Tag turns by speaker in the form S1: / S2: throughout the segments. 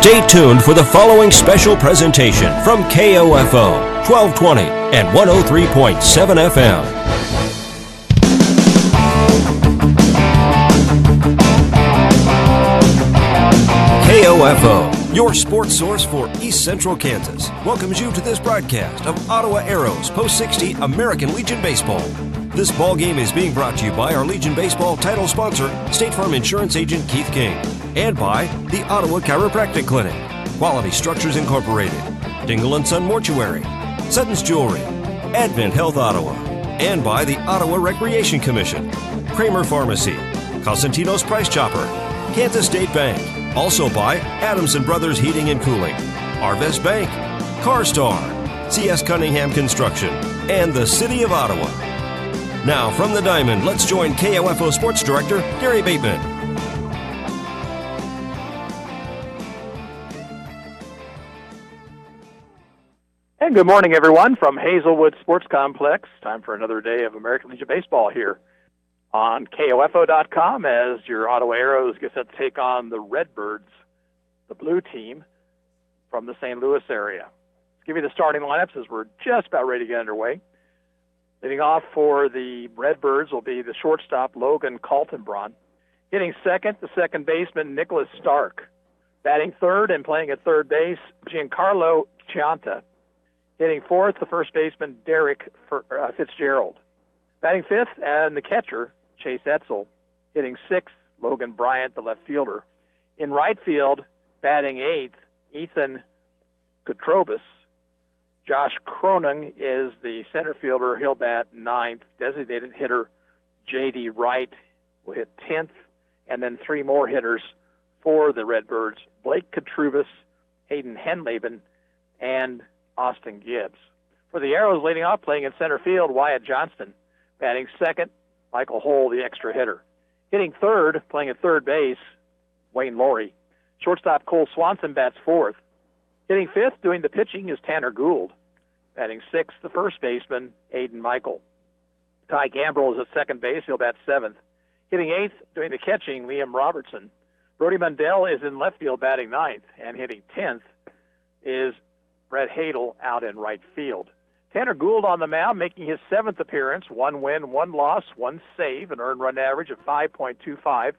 S1: Stay tuned for the following special presentation from KOFO 1220 and 103.7 FM. KOFO, your sports source for East Central Kansas, welcomes you to this broadcast of Ottawa Arrows Post 60 American Legion Baseball. This ball game is being brought to you by our Legion Baseball title sponsor, State Farm Insurance Agent Keith King, and by the Ottawa Chiropractic Clinic, Quality Structures Incorporated, Dingle & Son Mortuary, Sutton's Jewelry, Advent Health Ottawa, and by the Ottawa Recreation Commission, Kramer Pharmacy, Cosentino's Price Chopper, Kansas State Bank, also by Adams & Brothers Heating and Cooling, Arvest Bank, CarStar, C.S. Cunningham Construction, and the City of Ottawa. Now, from the Diamond, let's join KOFO Sports Director Gary Bateman.
S2: And good morning, everyone, from Hazelwood Sports Complex. Time for another day of American Legion Baseball here on KOFO.com as your Ottawa Arrows get set to take on the Redbirds, the blue team from the St. Louis area. Let's give you the starting lineups as we're just about ready to get underway. Leading off for the Redbirds will be the shortstop, Logan Kaltenbraun. Hitting second, the second baseman, Nicholas Stark. Batting third and playing at third base, Giancarlo Chianta. Hitting fourth, the first baseman, Derek Fitzgerald. Batting fifth, and the catcher, Chase Etzel. Hitting sixth, Logan Bryant, the left fielder. In right field, batting eighth, Ethan Kotrobis. Josh Cronin is the center fielder. He'll bat ninth. Designated hitter J.D. Wright will hit 10th. And then three more hitters for the Redbirds, Blake Kotrubis, Hayden Henleben, and Austin Gibbs. For the Arrows, leading off, playing in center field, Wyatt Johnston. Batting second, Michael Hull, the extra hitter. Hitting third, playing at third base, Wayne Laurie. Shortstop Cole Swanson bats fourth. Hitting fifth, doing the pitching, is Tanner Gould. Batting sixth, the first baseman, Aiden Michael. Ty Gambrell is at second base. He'll bat seventh. Hitting eighth, doing the catching, Liam Robertson. Brody Mundell is in left field, batting ninth. And hitting 10th is Brett Hadel out in right field. Tanner Gould on the mound, making his seventh appearance. 1 win, 1 loss, 1 save, an earned run average of 5.25.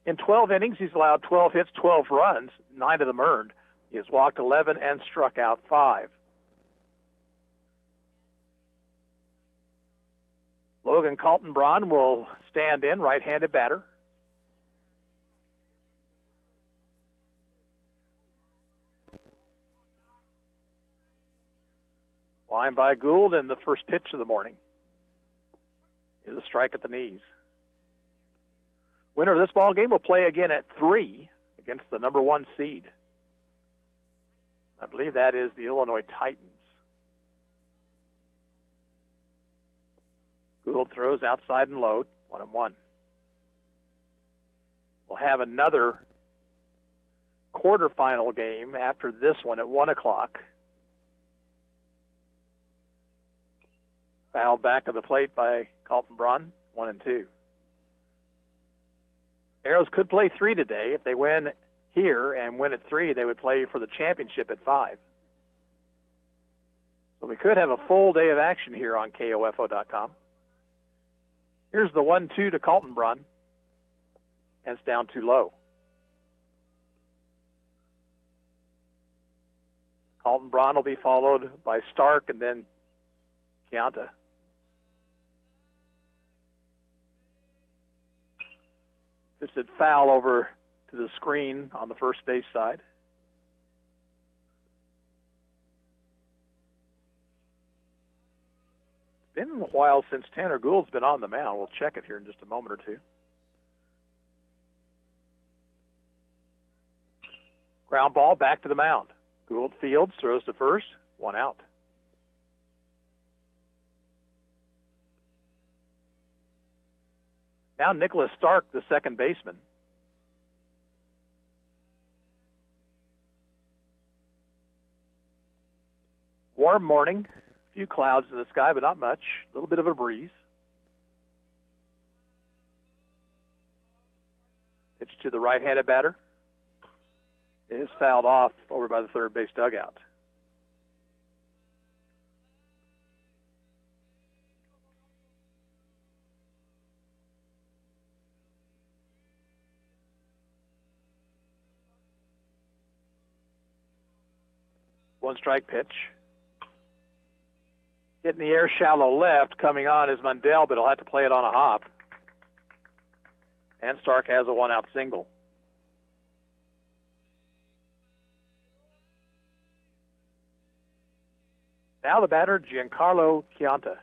S2: In 12 innings, he's allowed 12 hits, 12 runs, 9 of them earned. He has walked 11 and struck out 5. Logan Kaltenbraun will stand in, right-handed batter. Line by Gould, and the first pitch of the morning is a strike at the knees. Winner of this ball game will play again at 3 against the number 1 seed. I believe that is the Illinois Titans. Gould throws outside and low, 1-1. We'll have another quarterfinal game after this one at 1 o'clock. Fouled back of the plate by Kaltenbraun, 1-2. Arrows could play 3 today. If they win here and win at 3, they would play for the championship at 5. So we could have a full day of action here on KOFO.com. Here's the 1-2 to Kaltenbraun, and it's down too low. Kaltenbraun will be followed by Stark and then Chianta. Just a foul over to the screen on the first base side. It's been a while since Tanner Gould's been on the mound. We'll check it here in just a moment or two. Ground ball back to the mound. Gould fields, throws to first, 1 out. Now Nicholas Stark, the second baseman. Warm morning, a few clouds in the sky, but not much. A little bit of a breeze. Pitch to the right-handed batter. is fouled off over by the third base dugout. One strike pitch. Hit in the air, shallow left. Coming on is Mundell, but he'll have to play it on a hop. And Stark has a one-out single. Now the batter, Giancarlo Chianta.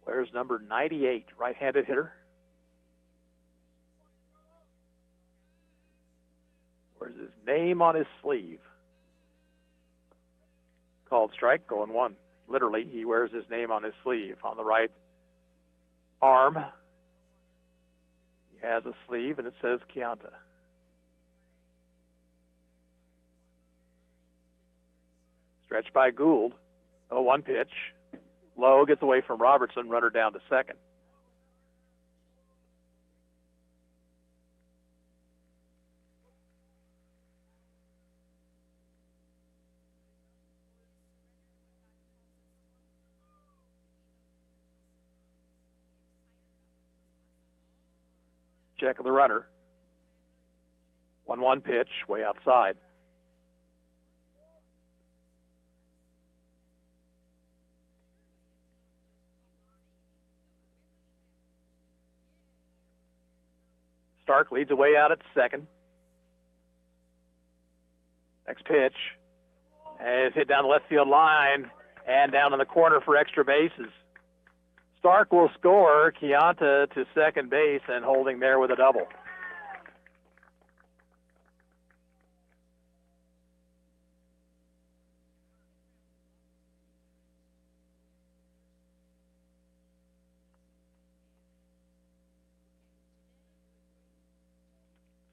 S2: There's number 98, right-handed hitter. Where's his name on his sleeve? Called strike, going one. Literally, he wears his name on his sleeve. On the right arm, he has a sleeve, and it says Chianta. Stretched by Gould. 0-1 pitch. Low gets away from Robertson, runner down to second. Check of the runner. 1-1 pitch, way outside. Stark leads away out at second. Next pitch is hit down the left field line and down in the corner for extra bases. Stark will score. Chianta to second base and holding there with a double.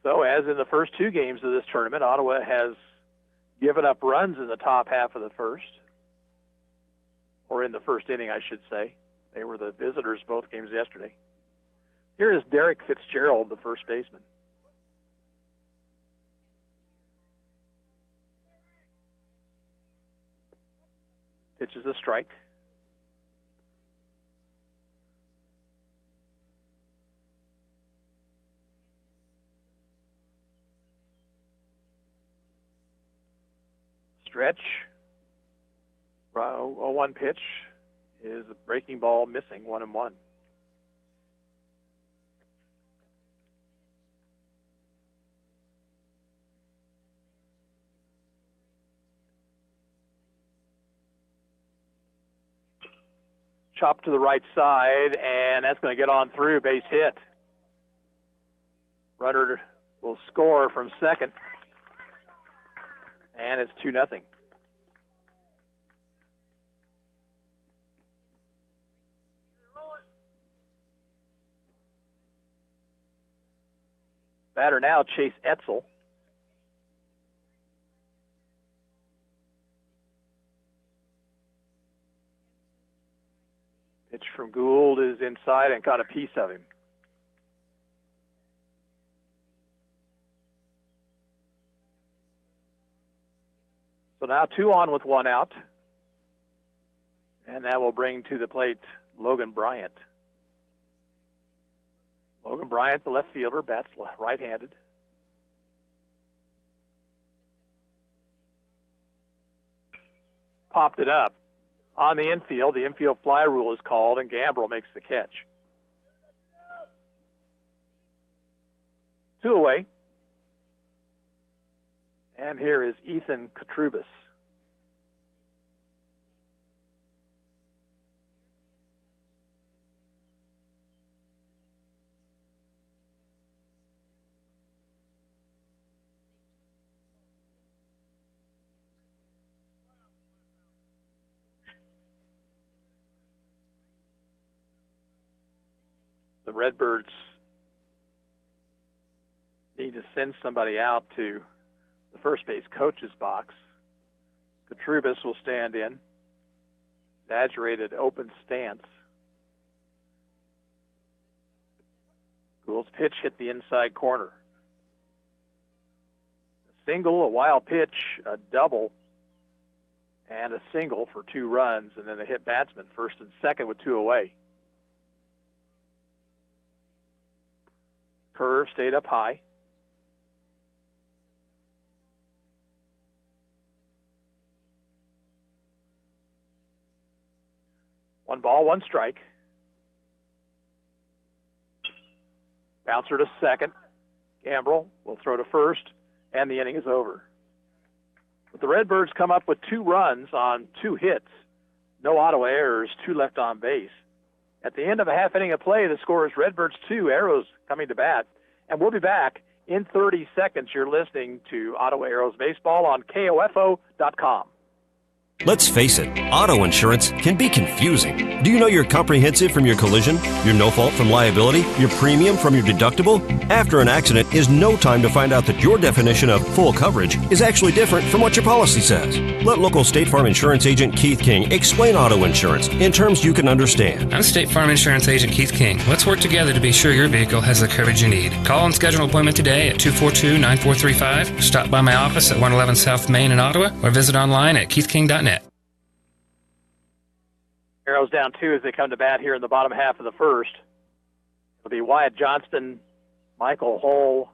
S2: So, as in the first two games of this tournament, Ottawa has given up runs in the top half of the first, or in the first inning, I should say. They were the visitors both games yesterday. Here is Derek Fitzgerald, the first baseman. Pitches a strike. Stretch. 0-1 pitch is a breaking ball missing, 1-1. Chop to the right side, and that's going to get on through, base hit. Runner will score from second, and it's 2-0. Batter now, Chase Etzel. Pitch from Gould is inside and got a piece of him. So now 2 on with 1 out. And that will bring to the plate Logan Bryant. Logan Bryant, the left fielder, bats right-handed. Popped it up. On the infield fly rule is called, and Gambrell makes the catch. 2 away. And here is Ethan Katrubis. The Redbirds need to send somebody out to the first base coach's box. Katrubis will stand in. exaggerated open stance. Gould's pitch hit the inside corner. A single, a wild pitch, a double, and a single for 2 runs, and then a hit batsman, first and second with 2 away. Curve stayed up high. One ball, one strike. Bouncer to second. Gambrell will throw to first, and the inning is over. But the Redbirds come up with 2 runs on 2 hits. No Ottawa errors, 2 left on base. At the end of a half inning of play, the score is Redbirds 2, Arrows coming to bat. And we'll be back in 30 seconds. You're listening to Ottawa Arrows Baseball on KOFO.com.
S1: Let's face it, auto insurance can be confusing. Do you know your comprehensive from your collision, your no-fault from liability, your premium from your deductible? After an accident is no time to find out that your definition of full coverage is actually different from what your policy says. Let local State Farm Insurance Agent Keith King explain auto insurance in terms you can understand.
S3: I'm State Farm Insurance Agent Keith King. Let's work together to be sure your vehicle has the coverage you need. Call and schedule an appointment today at 242-9435. Stop by my office at 111 South Main in Ottawa or visit online at keithking.net.
S2: Arrows down 2 as they come to bat here in the bottom half of the first. It'll be Wyatt Johnston, Michael Hull,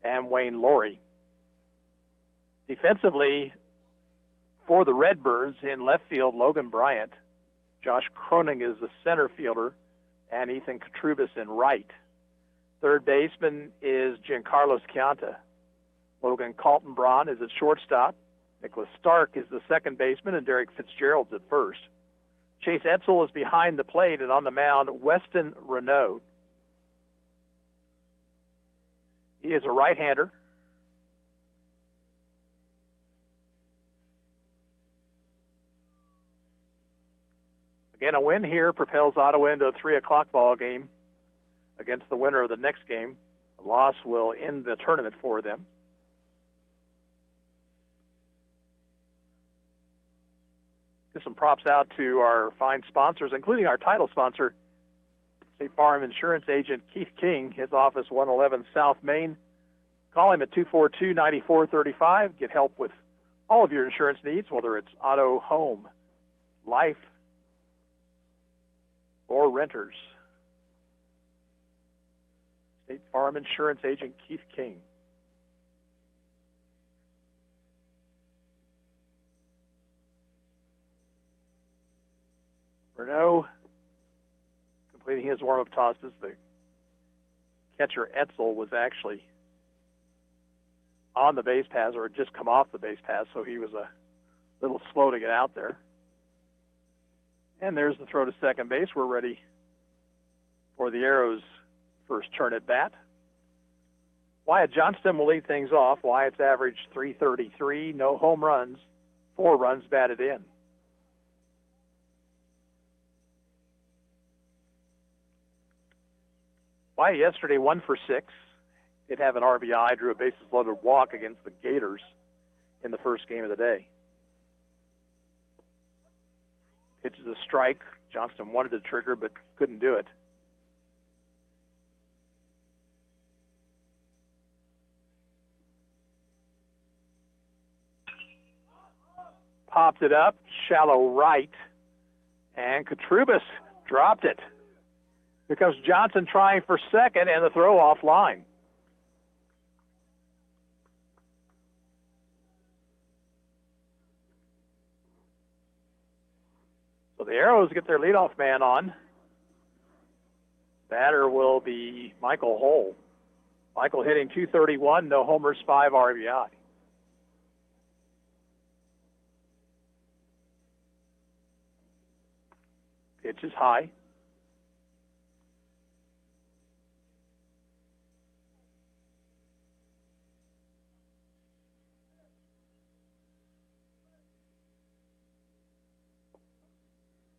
S2: and Wayne Laurie. Defensively, for the Redbirds in left field, Logan Bryant. Josh Croning is the center fielder, and Ethan Katrubis in right. Third baseman is Giancarlo Scianta. Logan Kaltenbraun is at shortstop. Nicholas Stark is the second baseman, and Derek Fitzgerald's at first. Chase Etzel is behind the plate, and on the mound, Weston Renaud. He is a right-hander. Again, a win here propels Ottawa into a 3 o'clock ball game against the winner of the next game. A loss will end the tournament for them. Give some props out to our fine sponsors, including our title sponsor, State Farm Insurance Agent Keith King, his office 111 South Main. Call him at 242-9435. Get help with all of your insurance needs, whether it's auto, home, life, or renters. State Farm Insurance Agent Keith King. Renaud completing his warm-up tosses. The catcher Etzel was actually on the base paths, or had just come off the base paths, so he was a little slow to get out there. And there's the throw to second base. We're ready for the Arrows' first turn at bat. Wyatt Johnston will lead things off. Wyatt's averaged .333, no home runs, 4 runs batted in. Wyatt yesterday 1 for 6. Did have an RBI, drew a bases-loaded walk against the Gators in the first game of the day. Pitches a strike. Johnston wanted to trigger but couldn't do it. Popped it up, shallow right, and Katrubis dropped it. Here comes Johnson trying for second, and the throw offline. So the Arrows get their leadoff man on. Batter will be Michael Hull. Michael hitting .231, no homers, 5 RBI. Pitch is high.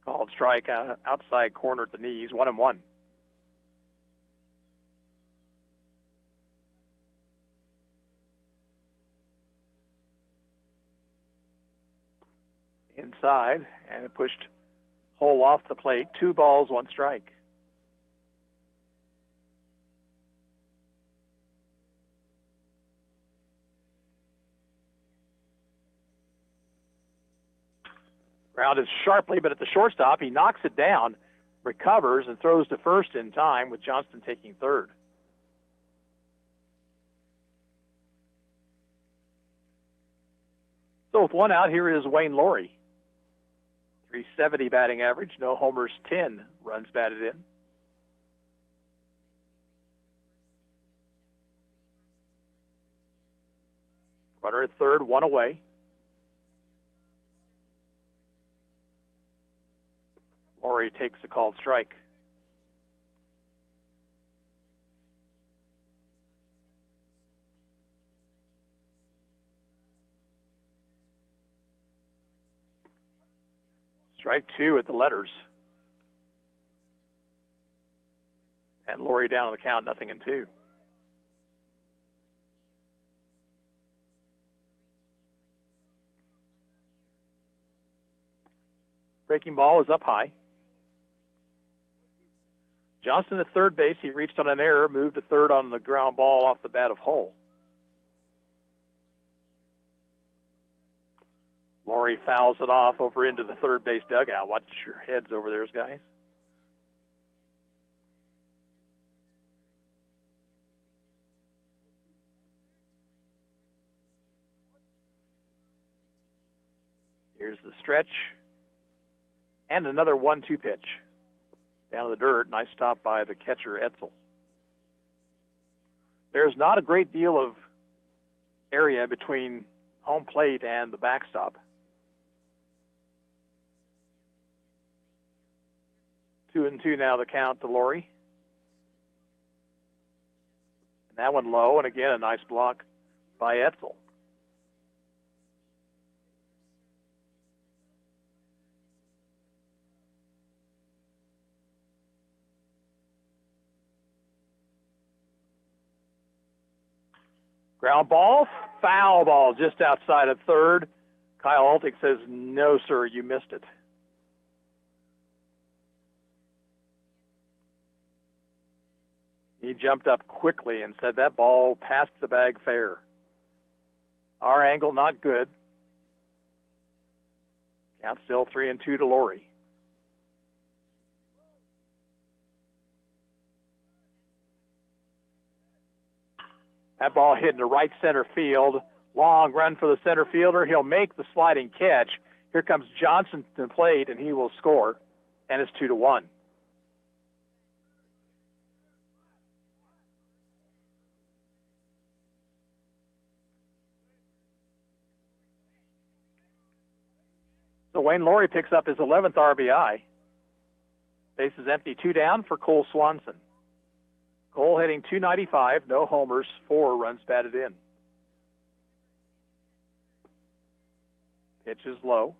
S2: Called strike outside corner at the knees, 1-1. Inside, and it pushed Hole off the plate, 2 balls, 1 strike. Grounded sharply, but at the shortstop, he knocks it down, recovers, and throws to first in time, with Johnston taking third. So with 1 out, here is Wayne Laurie. .370 batting average, no homers, 10 runs batted in. Runner at third, 1 away. Laurie takes a called strike. Strike 2 at the letters. And Laurie down on the count, 0-2. Breaking ball is up high. Johnston at third base. He reached on an error, moved to third on the ground ball off the bat of Hull. Laurie fouls it off over into the third base dugout. Watch your heads over there, guys. Here's the stretch. And another 1-2 pitch. Down to the dirt. Nice stop by the catcher, Etzel. There's not a great deal of area between home plate and the backstop. 2-2 now the count to Laurie. And that one low, and again a nice block by Etzel. Ground ball, foul ball just outside of third. Kyle Altig says, no, sir, you missed it. He jumped up quickly and said that ball passed the bag fair. Our angle, not good. Count still 3-2 to Laurie. That ball hit into right center field. Long run for the center fielder. He'll make the sliding catch. Here comes Johnson to the plate, and he will score. And it's 2-1. So Wayne Laurie picks up his 11th RBI. Base is empty, 2 down for Cole Swanson. Cole hitting .295, no homers, 4 runs batted in. Pitch is low.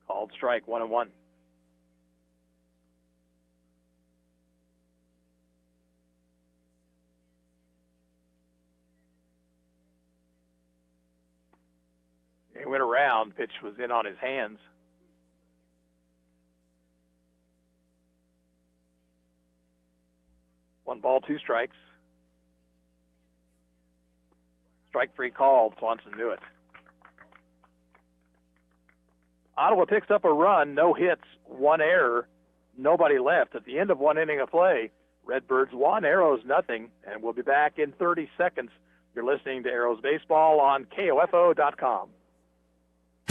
S2: Called strike, 1-1. He went around, pitch was in on his hands. One ball, 2 strikes. Strike 3 called. Swanson knew it. Ottawa picks up a run, no hits, 1 error, nobody left. At the end of 1 inning of play, Redbirds 1, Arrows nothing, and we'll be back in 30 seconds. You're listening to Arrows Baseball on KOFO.com.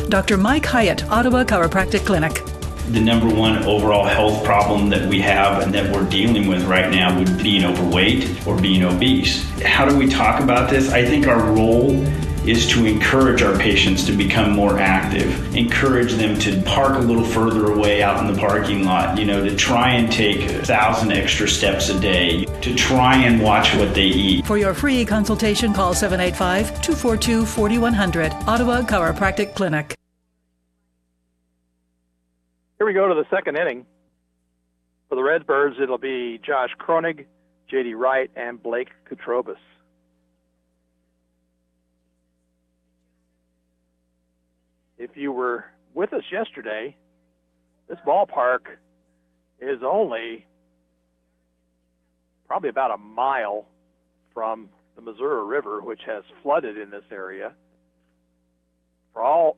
S4: Dr. Mike Hyatt, Ottawa Chiropractic Clinic.
S5: The number one overall health problem that we have and that we're dealing with right now would be being overweight or being obese. How do we talk about this? I think our role is to encourage our patients to become more active, encourage them to park a little further away out in the parking lot, to try and take 1,000 extra steps a day, to try and watch what they eat.
S4: For your free consultation, call 785-242-4100, Ottawa Chiropractic Clinic.
S2: Here we go to the second inning. For the Redbirds, it'll be Josh Kronig, J.D. Wright and Blake Kutrobis. If you were with us yesterday, this ballpark is only probably about a mile from the Missouri River, which has flooded in this area. For all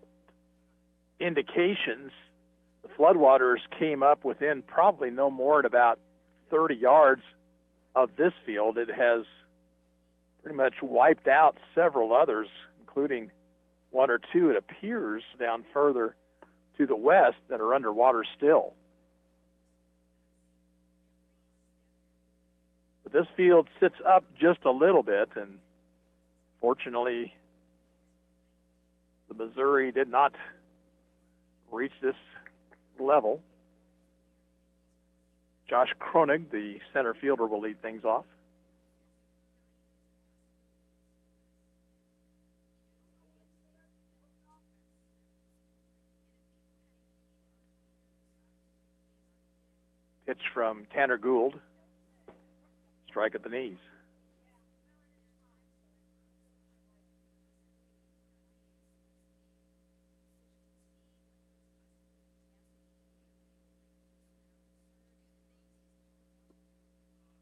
S2: indications, the floodwaters came up within probably no more than about 30 yards of this field. It has pretty much wiped out several others, including one or two, it appears, down further to the west that are underwater still. But this field sits up just a little bit, and fortunately, the Missouri did not reach this level. Josh Kronig, the center fielder, will lead things off. Pitch from Tanner Gould. Strike at the knees.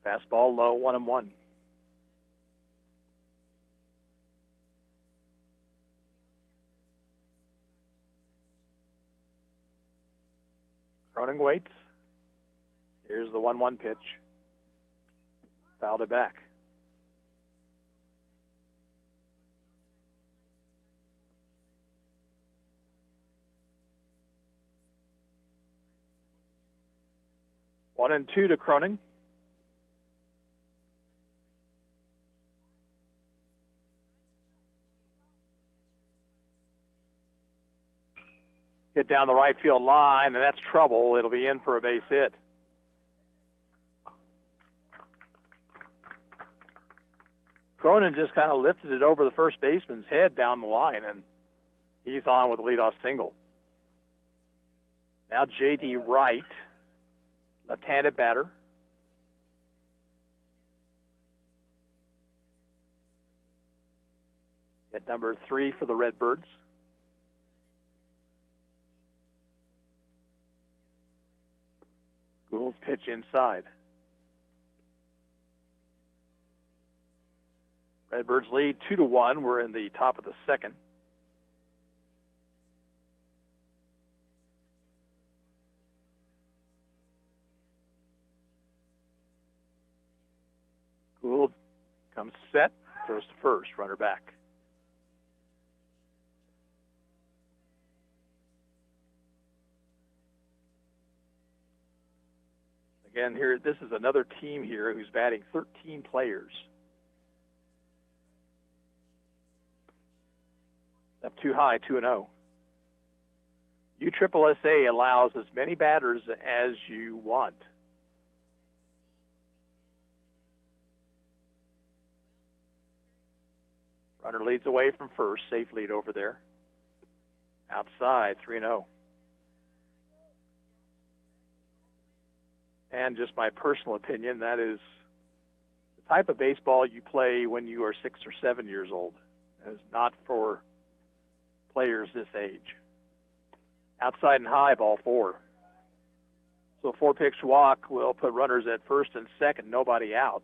S2: Fastball low, 1-1. Cronin waits. Here's the 1-1 pitch. Fouled it back. One and two to Cronin. Hit down the right field line, and that's trouble. It'll be in for a base hit. Cronin just kind of lifted it over the first baseman's head down the line, and he's on with a leadoff single. Now J.D. Wright, left-handed batter. At number 3 for the Redbirds. Gould's pitch inside. Redbirds lead 2-1. We're in the top of the second. Gould comes set, throws to first, runner back. Again, here, this is another team here who's batting 13 players. Up too high, 2-0. USSSA allows as many batters as you want. Runner leads away from first, safe lead over there. Outside, 3-0. And just my personal opinion, that is the type of baseball you play when you are 6 or 7 years old. It is not for players this age. Outside and high, ball 4. So 4-pitch walk will put runners at first and second, nobody out.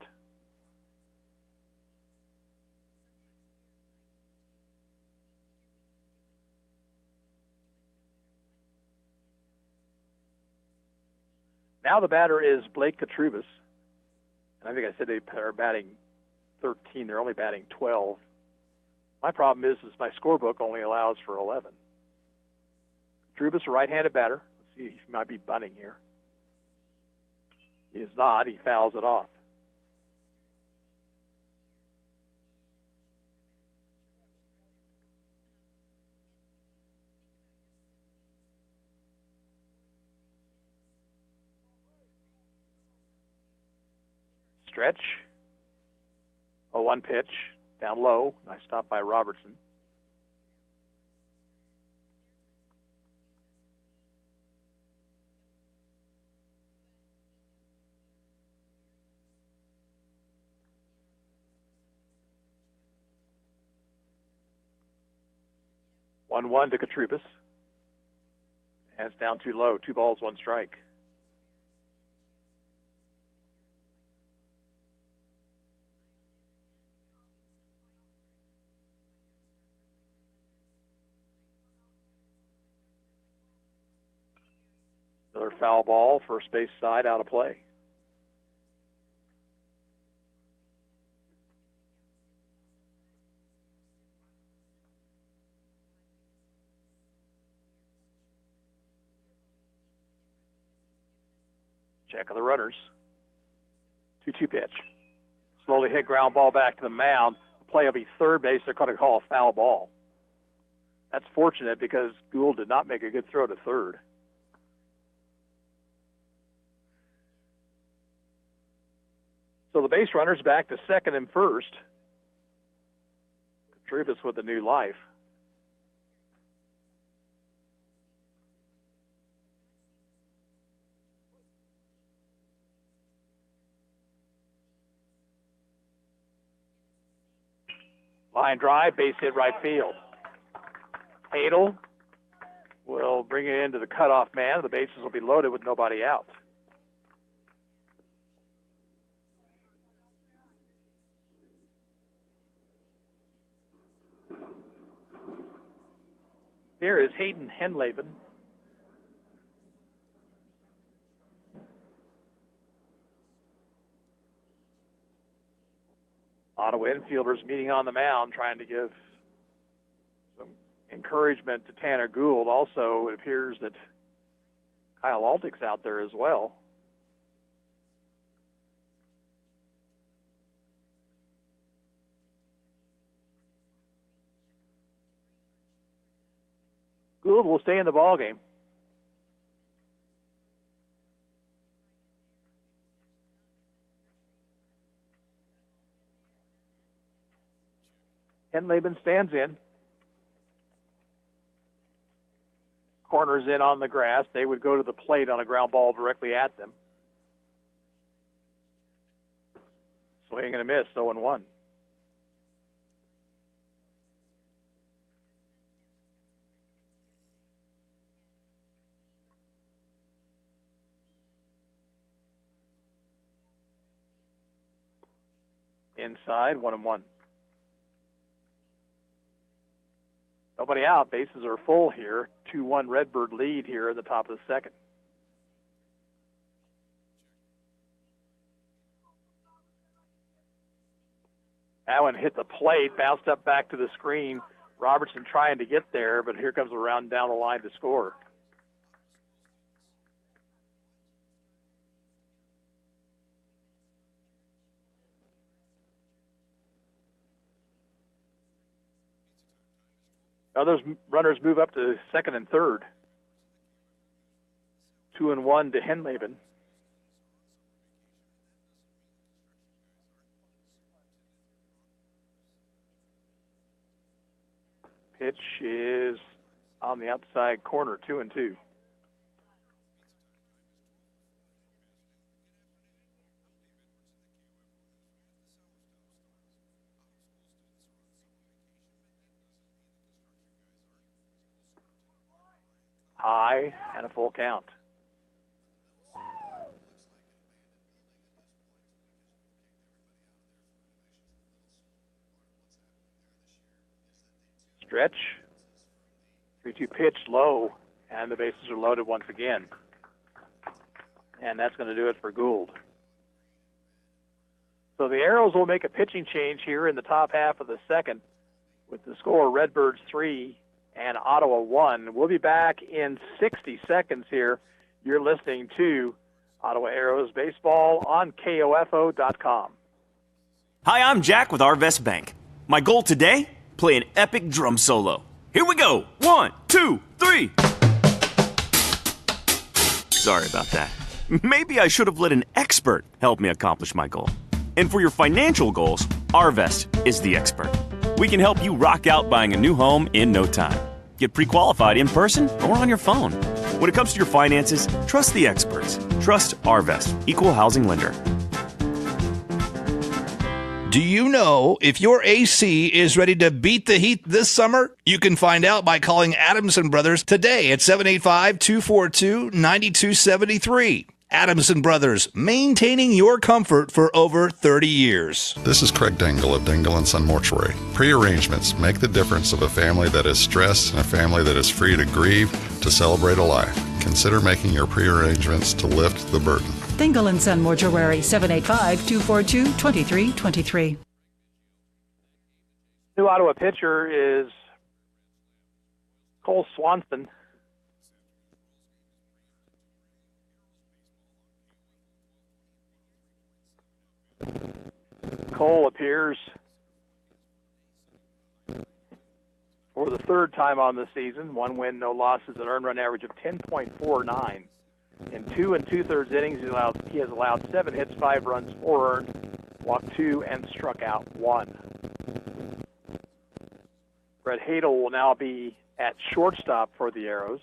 S2: Now the batter is Blake Kutrobis. And I think I said they are batting 13. They're only batting 12. My problem is my scorebook only allows for 11. Kutrobis, a right-handed batter. Let's see, he might be bunting here. He is not. He fouls it off. Stretch. 0-1 pitch. Down low. Nice stop by Robertson. 1-1 to Katrubis. And it's down too low. 2 balls, 1 strike. Another foul ball, first base side, out of play. Check of the runners. 2-2 pitch. Slowly hit ground ball back to the mound. The play will be third base. They're going to call a foul ball. That's fortunate because Gould did not make a good throw to third. So the base runner's back to second and first. Katrubis with a new life. Line drive, base hit right field. Hadel will bring it into the cutoff man. The bases will be loaded with nobody out. Here is Hayden Henleben. Ottawa infielders meeting on the mound, trying to give some encouragement to Tanner Gould. Also, it appears that Kyle Altick's out there as well. Gould will stay in the ballgame. Henleben stands in. Corners in on the grass. They would go to the plate on a ground ball directly at them. Swing and a miss, 0-1. Inside, 1-1. Nobody out. Bases are full here. 2-1 Redbird lead here at the top of the second. That one hit the plate, bounced up back to the screen. Robertson trying to get there, but here comes a round down the line to score. Others runners move up to second and third. 2-1 to Henleben. Pitch is on the outside corner, 2-2. High and a full count. Stretch. 3-2 pitch low, and the bases are loaded once again. And that's going to do it for Gould. So the Arrows will make a pitching change here in the top half of the second with the score Redbirds 3 and Ottawa 1. We'll be back in 60 seconds here. You're listening to Ottawa Arrows Baseball on KOFO.com.
S6: Hi, I'm Jack with Arvest Bank. My goal today? Play an epic drum solo. Here we go. 1, 2, 3. Sorry about that. Maybe I should have let an expert help me accomplish my goal. And for your financial goals, Arvest is the expert. We can help you rock out buying a new home in no time. Get pre-qualified in person or on your phone. When it comes to your finances, trust the experts. Trust Arvest, Equal Housing Lender.
S7: Do you know if your AC is ready to beat the heat this summer? You can find out by calling Adamson Brothers today at 785-242-9273. Adamson Brothers, maintaining your comfort for over 30 years.
S8: This is Craig Dingle of Dingle & Son Mortuary. Pre-arrangements make the difference of a family that is stressed and a family that is free to grieve, to celebrate a life. Consider making your pre-arrangements to lift the burden.
S4: Dingle & Son Mortuary, 785-242-2323.
S2: New Ottawa pitcher is Cole Swanson. Cole appears for the third time on the season. 1 win, no losses, an earned run average of 10.49. In 2 2/3 innings, he has allowed 7 hits, 5 runs, 4 earned, walked 2, and struck out 1. Brett Hadel will now be at shortstop for the Arrows.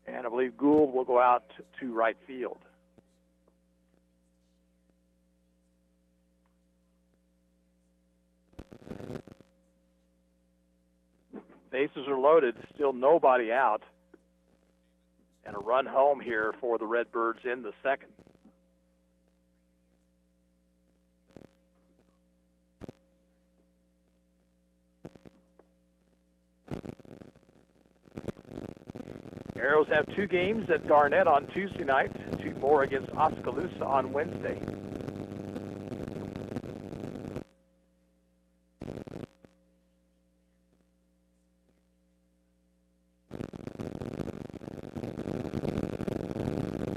S2: And I believe Gould will go out to right field. Bases are loaded, still nobody out. And a run home here for the Redbirds in the second. Arrows have 2 games at Garnett on Tuesday night, 2 more against Oskaloosa on Wednesday.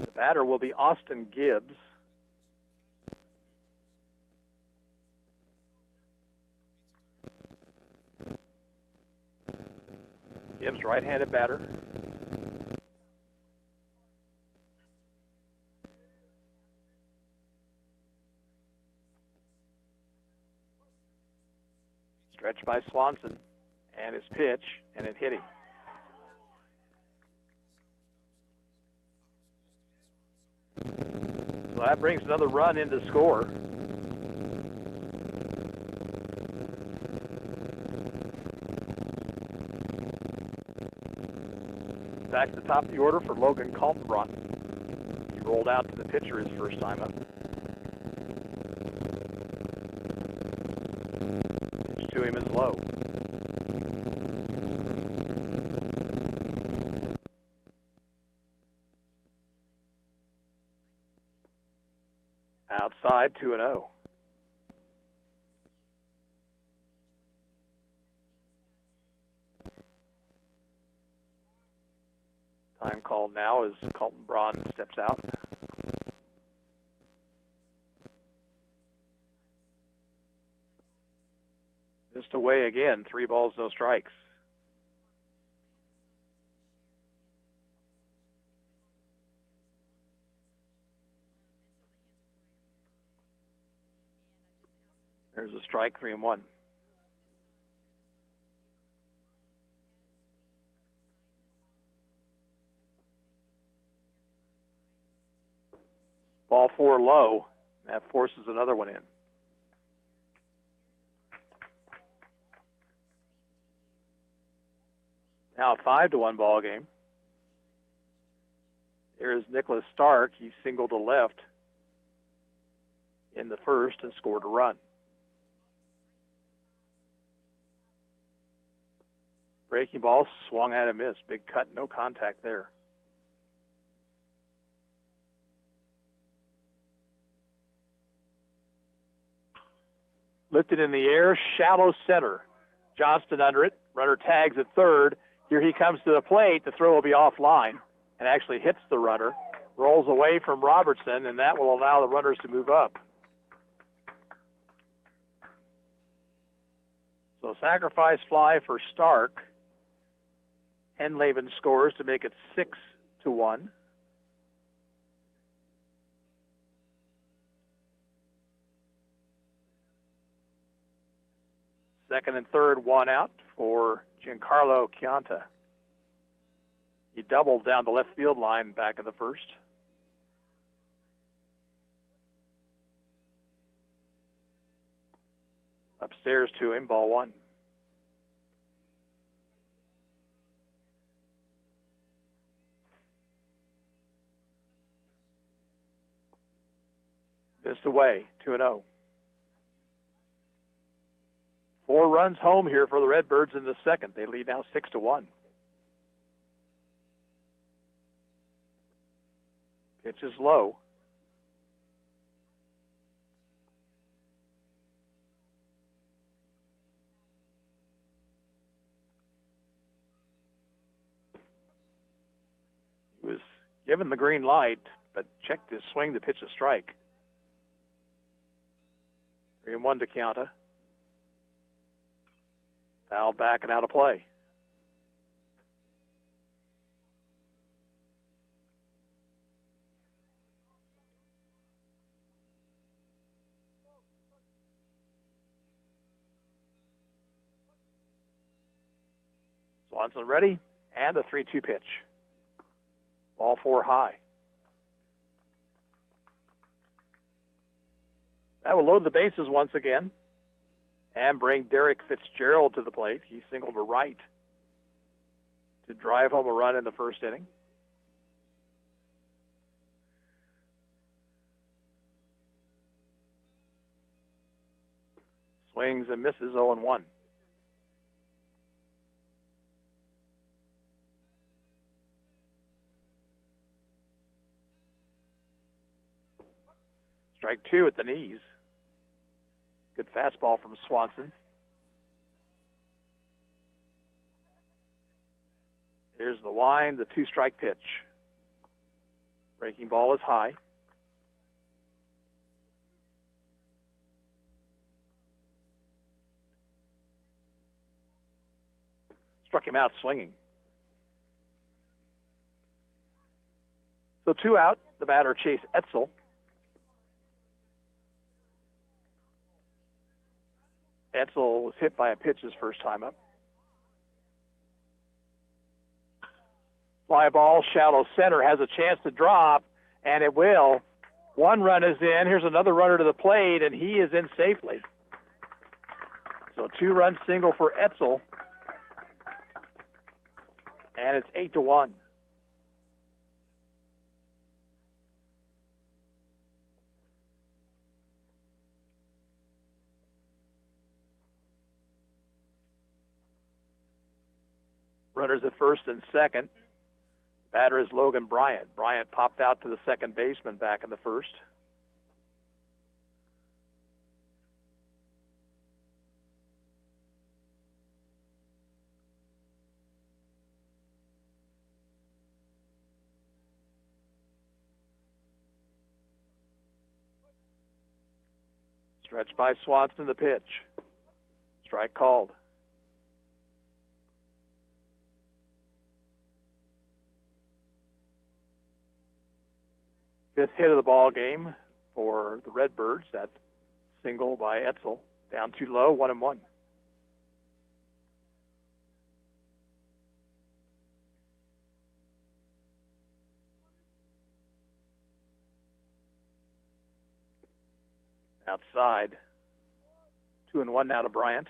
S2: The batter will be Austin Gibbs. Gibbs, right-handed batter. Stretched by Swanson, and his pitch, and it hit him. So that brings another run in to score. Back to the top of the order for Logan Kaltenbrot. He rolled out to the pitcher his first time up. Pitch to him is low. Outside, 2-0. Time called now as Colton Braun steps out. Missed away again, 3 balls, no strikes. There's a strike, 3-1. Ball 4 low. That forces another one in. Now a 5-1 ball game. Here's Nicholas Stark. He singled to left in the first and scored a run. Breaking ball swung at and missed. Big cut, no contact there. Lifted in the air, shallow center. Johnston under it. Runner tags at third. Here he comes to the plate. The throw will be offline and actually hits the runner. Rolls away from Robertson, and that will allow the runners to move up. So sacrifice fly for Stark. Henlaven scores to make it 6-1. Second and third, 1 out for Giancarlo Chianta. He doubled down the left field line back in the first. Upstairs to him, ball one. Missed away, 2-0. 4 runs home here for the Redbirds in the second. They lead now 6-1. Pitch is low. He was given the green light, but checked his swing to pitch a strike. 3-1 to Kianta. Foul back and out of play. Swanson ready, and a 3-2 pitch. Ball 4 high. That will load the bases once again and bring Derek Fitzgerald to the plate. He singled to right to drive home a run in the first inning. Swings and misses 0-1. Strike 2 at the knees. Good fastball from Swanson. Here's the wind, the 2-strike pitch. Breaking ball is high. Struck him out swinging. So 2 out, the batter Chase Etzel. Etzel was hit by a pitch his first time up. Fly ball, shallow center, has a chance to drop, and it will. 1 run is in. Here's another runner to the plate, and he is in safely. So 2-run single for Etzel, and it's 8-1. Runners at first and second. Batter is Logan Bryant. Bryant popped out to the second baseman back in the first. Stretch by Swanson, the pitch. Strike called. Fifth hit of the ball game for the Redbirds. That single by Etzel. Down too low, 1-1. Outside. 2-1 now to Bryant.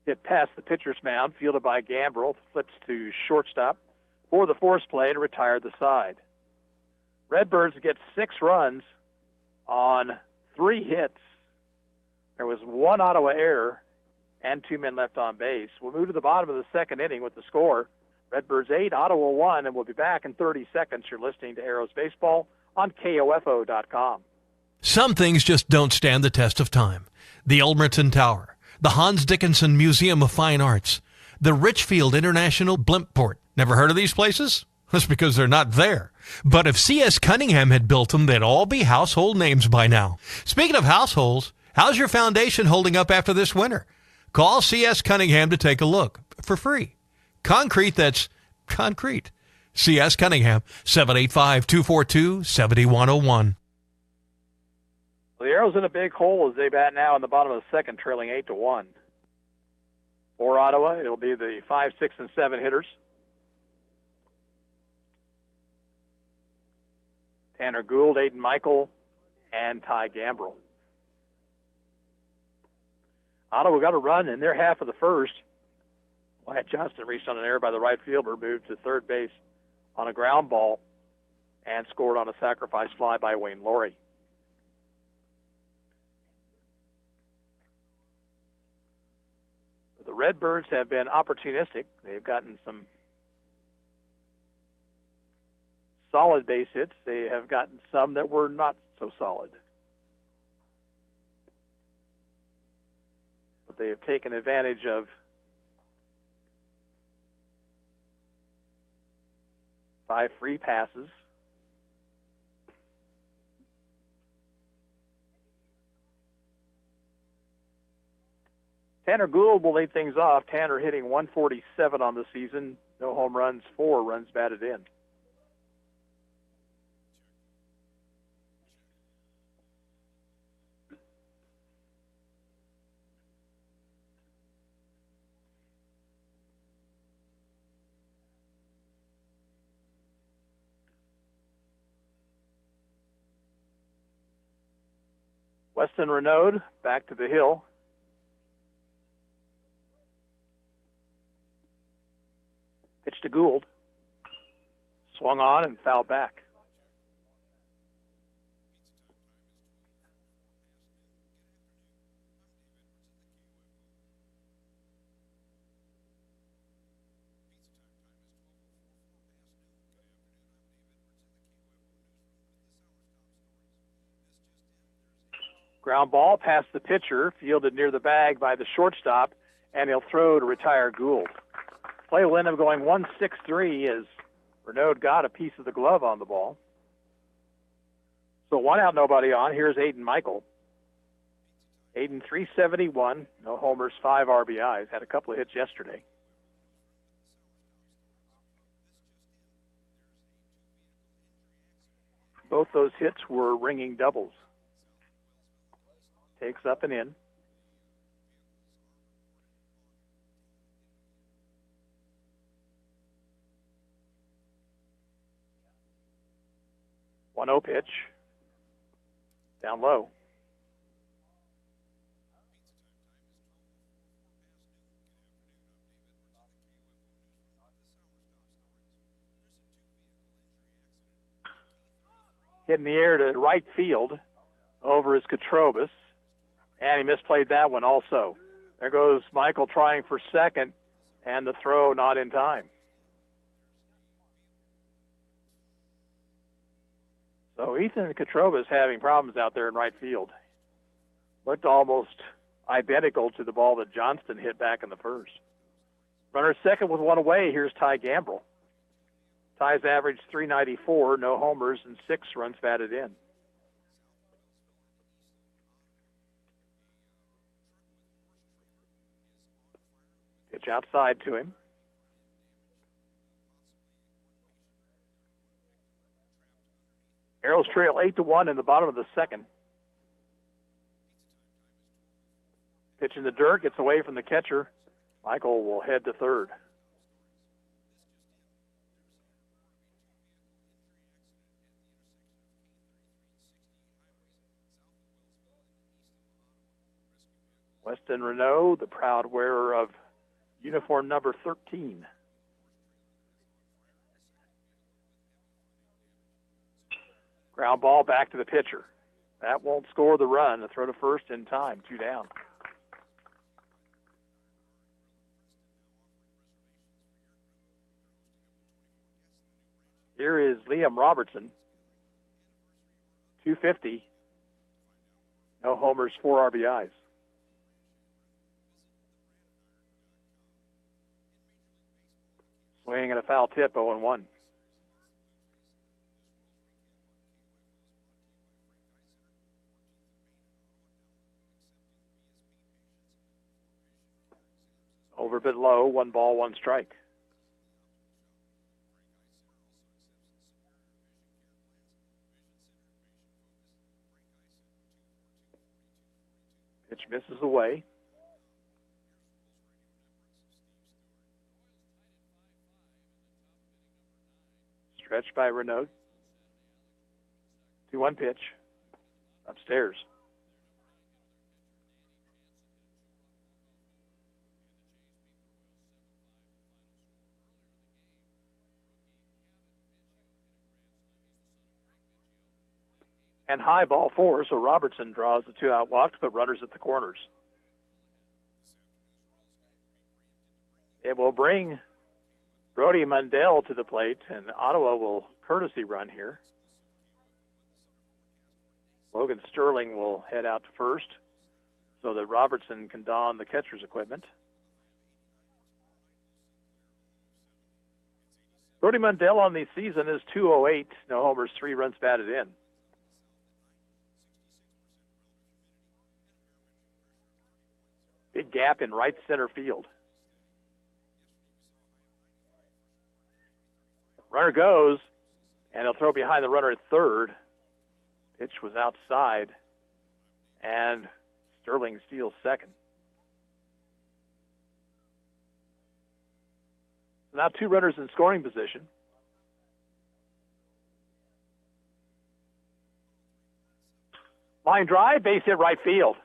S2: Hit past the pitcher's mound, fielded by Gambrel, flips to shortstop for the force play to retire the side. Redbirds get 6 runs on 3 hits. There was 1 Ottawa error and 2 men left on base. We'll move to the bottom of the second inning with the score. Redbirds 8, Ottawa 1, and we'll be back in 30 seconds. You're listening to Arrows Baseball on KOFO.com.
S9: Some things just don't stand the test of time. The Ulmerton Tower, the Hans Dickinson Museum of Fine Arts, the Richfield International Blimport. Never heard of these places? That's because they're not there. But if C.S. Cunningham had built them, they'd all be household names by now. Speaking of households, how's your foundation holding up after this winter? Call C.S. Cunningham to take a look for free. Concrete that's concrete. C.S. Cunningham, 785-242-7101.
S2: The Arrows in a big hole as they bat now in the bottom of the second, trailing 8-1. For Ottawa, it'll be the 5, 6, and 7 hitters. Tanner Gould, Aiden Michael, and Ty Gambrell. Ottawa got a run in their half of the first. Wyatt Johnston reached on an error by the right fielder, moved to third base on a ground ball, and scored on a sacrifice fly by Wayne Laurie. The Redbirds have been opportunistic. They've gotten some solid base hits. They have gotten some that were not so solid. But they have taken advantage of 5 free passes. Tanner Gould will lead things off. Tanner hitting 147 on the season. No home runs, 4 runs batted in. Weston Renaud back to the hill. Pitch to Gould. Swung on and fouled back. Ground ball past the pitcher, fielded near the bag by the shortstop, and he'll throw to retire Gould. Play will end up going 1-6-3 as Renaud got a piece of the glove on the ball. So 1 out, nobody on. Here's Aiden Michael. Aiden 371, no homers, 5 RBIs. Had a couple of hits yesterday. Both those hits were ringing doubles. Takes up and in. One 0 pitch. Down low. Hit in the air to right field over his Katrobis. And he misplayed that one also. There goes Michael trying for second, and the throw not in time. So Ethan Katrobis having problems out there in right field. Looked almost identical to the ball that Johnston hit back in the first. Runner second with 1 away. Here's Ty Gambrell. Ty's averaged .394, no homers, and 6 runs batted in. Pitch outside to him. Arrows trail 8-1 in the bottom of the second. Pitch in the dirt, gets away from the catcher. Michael will head to third. Weston Renaud, the proud wearer of uniform number 13. Ground ball back to the pitcher. That won't score the run. The throw to first in time. 2 down. Here is Liam Robertson. 250. No homers, 4 RBIs. Swing and a foul tip, 0-1. Over a bit low, 1 ball, 1 strike. Pitch misses away. Stretched by Renaud. 2-1 pitch. Upstairs. And high, ball 4, so Robertson draws the 2-out walk to put runners at the corners. It will bring Brody Mundell to the plate, and Ottawa will courtesy run here. Logan Sterling will head out to first so that Robertson can don the catcher's equipment. Brody Mundell on the season is 208, no homers, 3 runs batted in. Big gap in right center field. Runner goes, and he'll throw behind the runner at third. Pitch was outside, and Sterling steals second. So now 2 runners in scoring position. Line drive, base hit right field.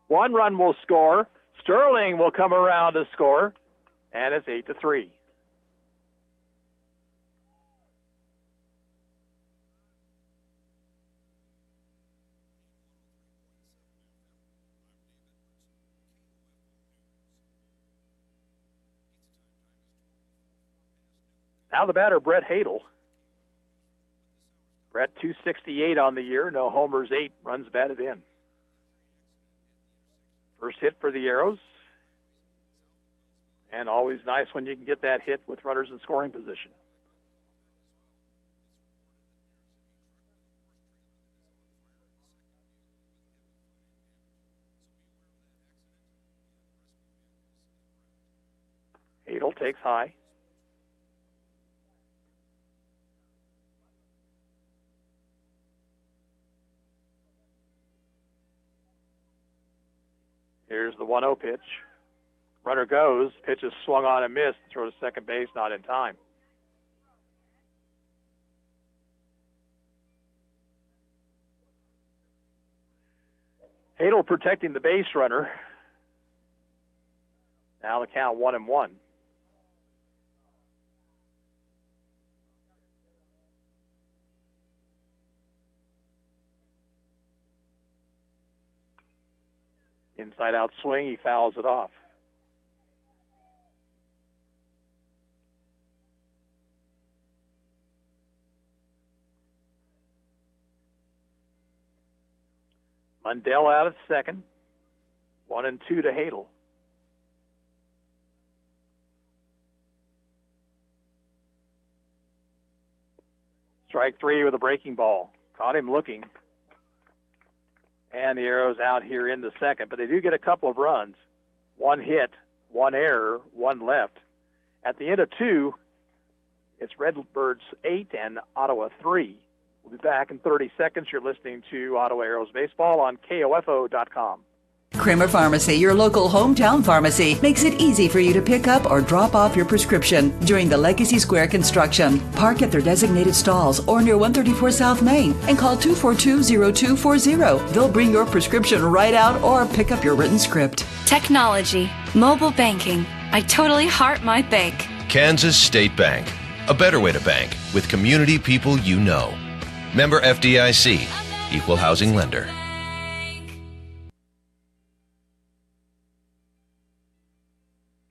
S2: 1 run will score. Sterling will come around to score, and it's 8-3. Now the batter, Brett Hadel. Brett, 268 on the year, no homers, 8 runs batted in. First hit for the Arrows. And always nice when you can get that hit with runners in scoring position. Hadel takes high. Here's the 1-0 pitch. Runner goes. Pitch is swung on and missed. Throw to second base, not in time. Hadel protecting the base runner. Now the count 1-1. Inside out swing, he fouls it off. Mundell out at second. 1-2 to Hadel. Strike 3 with a breaking ball. Caught him looking. And the Arrows out here in the second. But they do get a couple of runs. 1 hit, 1 error, 1 left. At the end of 2, it's Redbirds 8 and Ottawa 3. We'll be back in 30 seconds. You're listening to Ottawa Arrows Baseball on KOFO.com.
S4: Kramer Pharmacy, your local hometown pharmacy, makes it easy for you to pick up or drop off your prescription during the Legacy Square construction. Park at their designated stalls or near 134 South Main and call 242-0240. They'll bring your prescription right out or pick up your written script.
S10: Technology, mobile banking. I totally heart my bank.
S11: Kansas State Bank. A better way to bank with community people you know. Member FDIC. Equal housing lender.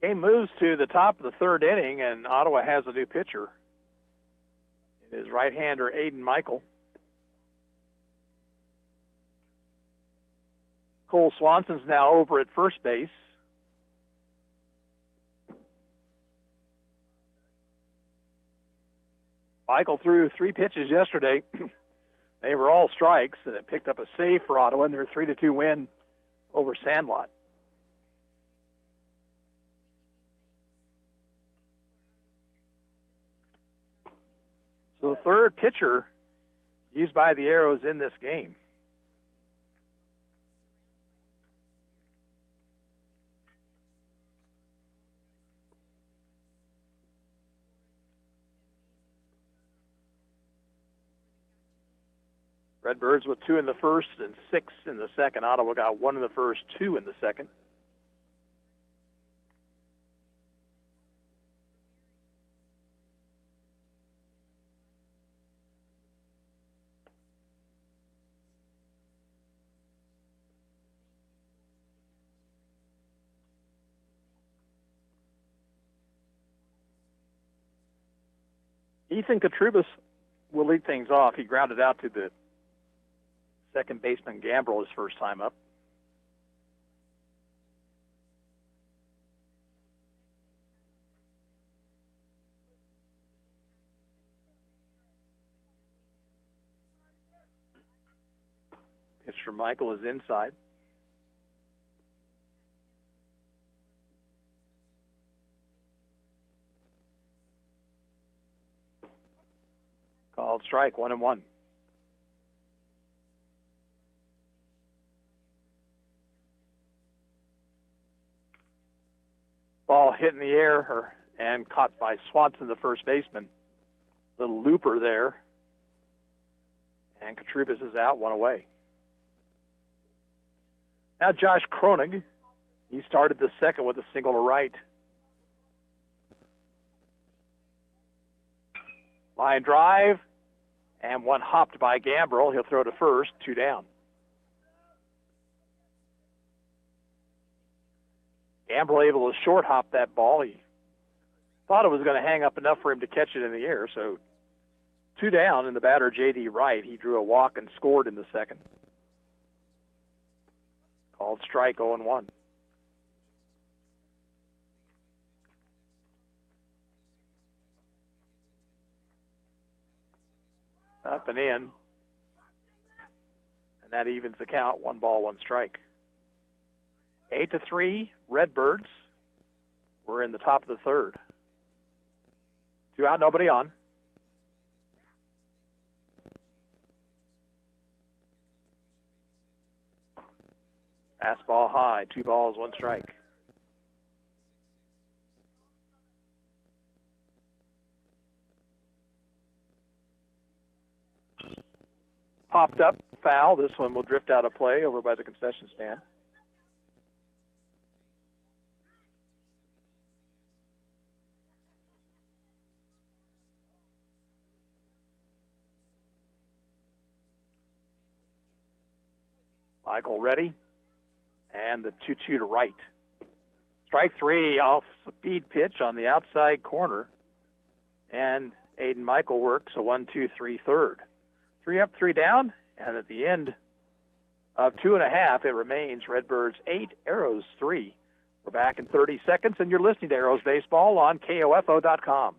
S2: Game moves to the top of the third inning, and Ottawa has a new pitcher. It is right-hander Aiden Michael. Cole Swanson's now over at first base. Michael threw 3 pitches yesterday. They were all strikes, and it picked up a save for Ottawa in their 3-2 win over Sandlot. So the third pitcher used by the Arrows in this game. Redbirds with 2 in the first and 6 in the second. Ottawa got 1 in the first, 2 in the second. Ethan Katrubis will lead things off. He grounded out to the second baseman Gambrel his first time up. Pitch from Michael is inside. Called strike, 1-1. Ball hit in the air and caught by Swanson, the first baseman. Little looper there. And Katrubis is out, 1 away. Now Josh Kronig. He started the second with a single to right. Line drive, and one hopped by Gambrel. He'll throw to first, 2 down. Gambrel able to short hop that ball. He thought it was going to hang up enough for him to catch it in the air, so 2 down, and the batter, J.D. Wright, he drew a walk and scored in the second. Called strike, 0-1. Up and in. And that evens the count, 1 ball, 1 strike. 8-3, Redbirds. We're in the top of the third. 2 out, nobody on. Fastball high, 2 balls, 1 strike. Popped up, foul. This one will drift out of play over by the concession stand. Michael ready, and the 2-2 to right. Strike 3 off speed pitch on the outside corner, and Aiden Michael works a 1-2-3 third. 3 up, 3 down, and at the end of 2.5, it remains Redbirds 8, Arrows 3. We're back in 30 seconds, and you're listening to Arrows Baseball on KOFO.com.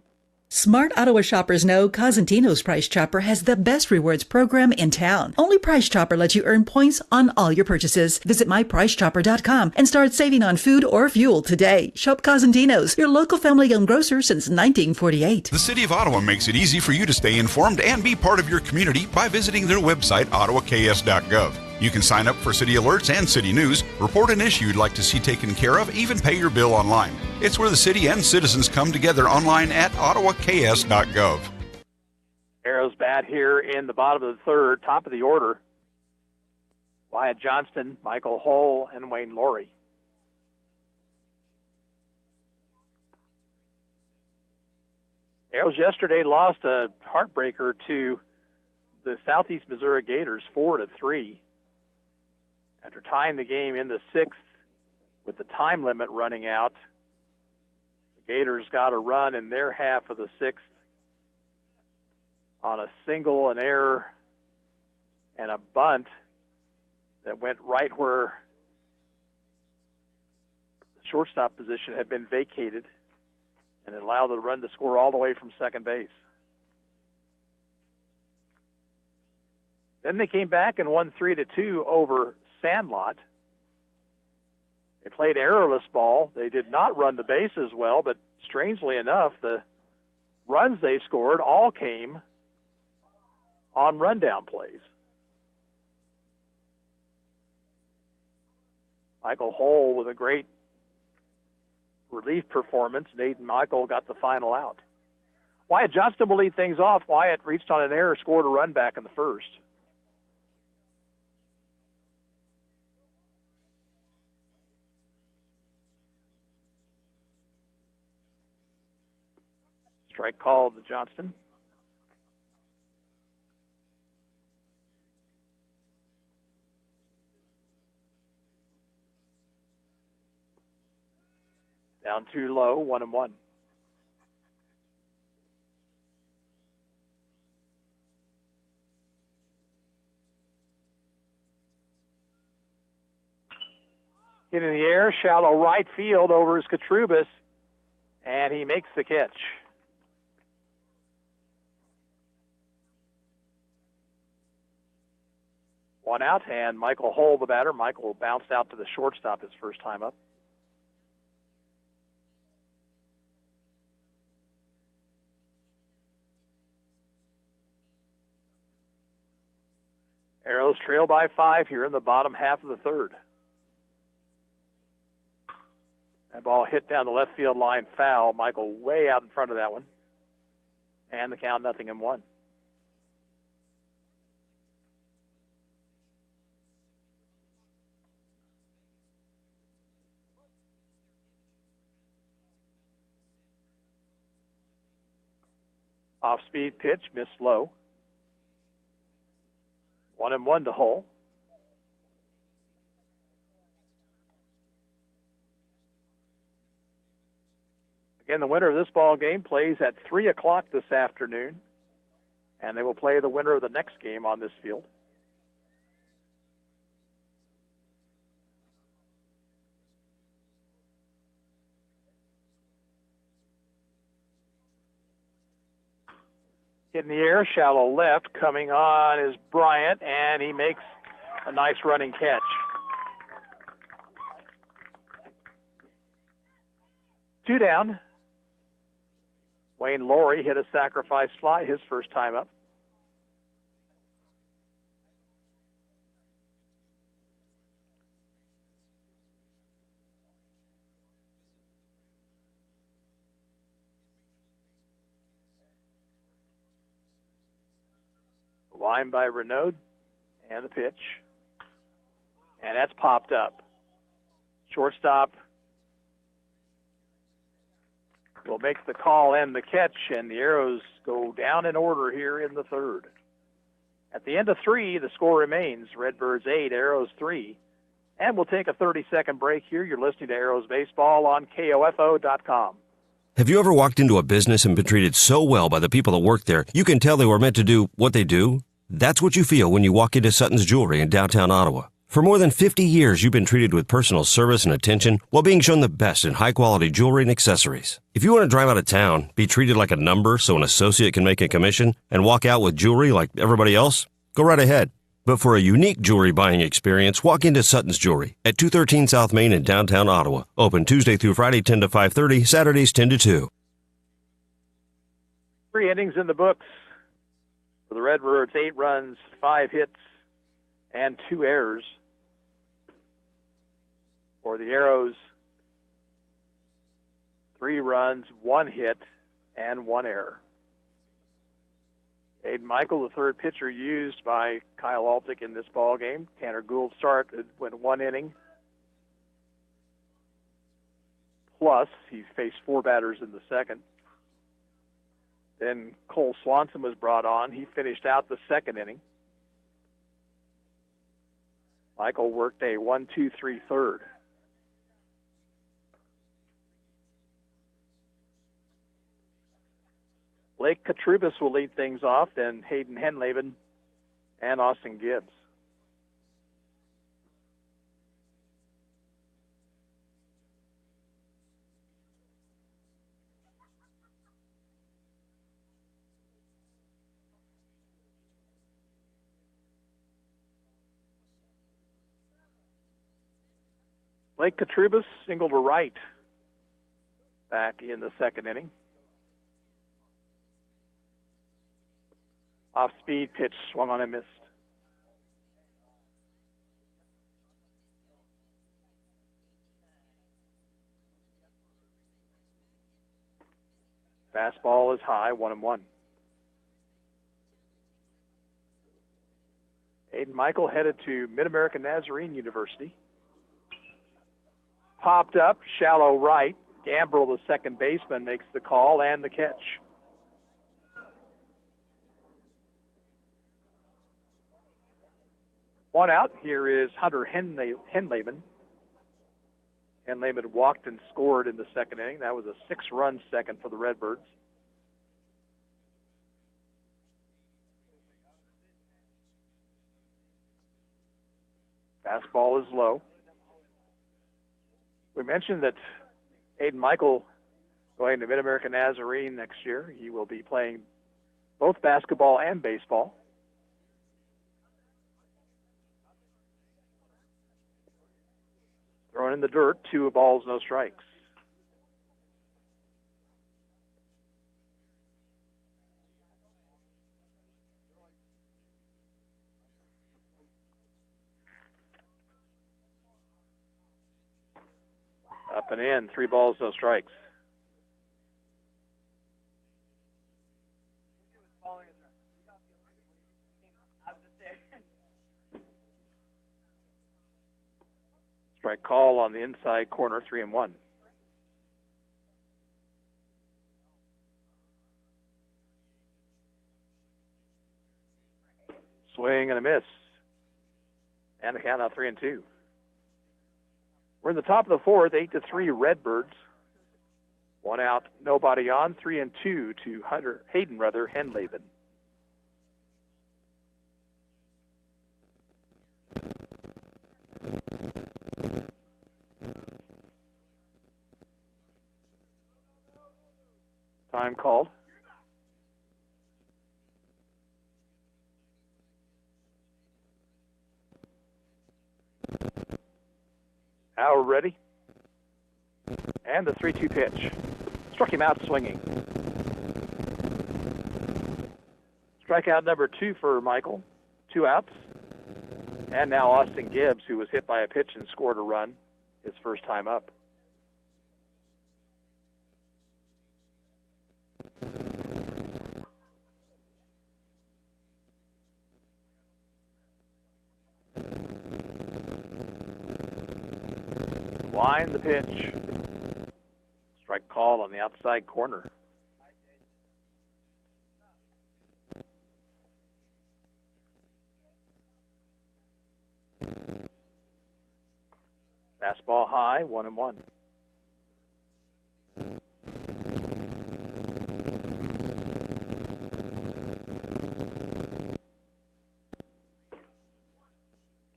S4: Smart Ottawa shoppers know Cosentino's Price Chopper has the best rewards program in town. Only Price Chopper lets you earn points on all your purchases. Visit mypricechopper.com and start saving on food or fuel today. Shop Cosentino's, your local family-owned grocer since 1948.
S12: The City of Ottawa makes it easy for you to stay informed and be part of your community by visiting their website, ottawaks.gov. You can sign up for city alerts and city news, report an issue you'd like to see taken care of, even pay your bill online. It's where the city and citizens come together online at ottawaks.gov.
S2: Arrows bat here in the bottom of the third, top of the order. Wyatt Johnston, Michael Hull, and Wayne Laurie. Arrows yesterday lost a heartbreaker to the Southeast Missouri Gators 4-3. After tying the game in the 6th with the time limit running out, the Gators got a run in their half of the 6th on a single, an error, and a bunt that went right where the shortstop position had been vacated, and it allowed the run to score all the way from second base. Then they came back and won 3-2 over Sandlot. They played errorless ball. They did not run the bases well, but strangely enough, the runs they scored all came on rundown plays. Michael Hull with a great relief performance. Nathan Michael got the final out. Wyatt Johnston will lead things off. Wyatt reached on an error, scored a run back in the first. Strike called to Johnston. Down too low, 1-1. Hit in the air, shallow right field over his Katrubis, and he makes the catch. One out, and Michael Hull, the batter. Michael bounced out to the shortstop his first time up. Arrows trail by 5 here in the bottom half of the third. That ball hit down the left field line foul. Michael way out in front of that one. And the count 0-1. Off-speed pitch, missed low. 1-1 to Hull. Again, the winner of this ball game plays at 3 o'clock this afternoon, and they will play the winner of the next game on this field. Hit in the air, shallow left. Coming on is Bryant, and he makes a nice running catch. 2 down. Wayne Laurie hit a sacrifice fly his first time up. Line by Renaud, and the pitch. And that's popped up. Shortstop will make the call and the catch, and the Arrows go down in order here in the third. At the end of 3, the score remains Redbirds 8, Arrows 3. And we'll take a 30-second break here. You're listening to Arrows Baseball on KOFO.com.
S1: Have you ever walked into a business and been treated so well by the people that work there, you can tell they were meant to do what they do? That's what you feel when you walk into Sutton's Jewelry in downtown Ottawa. For more than 50 years, you've been treated with personal service and attention while being shown the best in high-quality jewelry and accessories. If you want to drive out of town, be treated like a number so an associate can make a commission, and walk out with jewelry like everybody else, go right ahead. But for a unique jewelry buying experience, walk into Sutton's Jewelry at 213 South Main in downtown Ottawa. Open Tuesday through Friday 10 to 5:30, Saturdays 10 to 2.
S2: 3 innings in the books for the Redbirds, 8 runs, 5 hits, and 2 errors. For the Arrows, 3 runs, 1 hit, and 1 error. Aiden Michael, the third pitcher used by Kyle Altick in this ball game. Tanner Gould started, went 1 inning. Plus, he faced 4 batters in the second. Then Cole Swanson was brought on. He finished out the second inning. Michael worked a 1-2-3 third. Blake Katrubis will lead things off, then Hayden Henleben and Austin Gibbs. Blake Katrubis singled to right back in the second inning. Off-speed pitch, swung on and missed. Fastball is high, 1-1. Aiden Michael headed to Mid-American Nazarene University. Popped up, shallow right. Gambrell, the second baseman, makes the call and the catch. One out. Here is Hunter Henleben. Henleben walked and scored in the second inning. That was a 6-run second for the Redbirds. Fastball is low. We mentioned that Aiden Michael going to Mid-American Nazarene next year. He will be playing both basketball and baseball. Throwing in the dirt, 2 balls, no strikes. Up and in, 3 balls, no strikes. Strike call on the inside corner, 3-1. Swing and a miss. And the count now 3-2. We're in the top of the fourth, 8-3 Redbirds. 1 out, nobody on, 3-2 to Henleben. Time called. Now we're ready. And the 3-2 pitch. Struck him out swinging. Strikeout number 2 for Michael. 2 outs. And now Austin Gibbs, who was hit by a pitch and scored a run, his first time up. Line the pitch. Strike call on the outside corner. Fastball high, 1-1.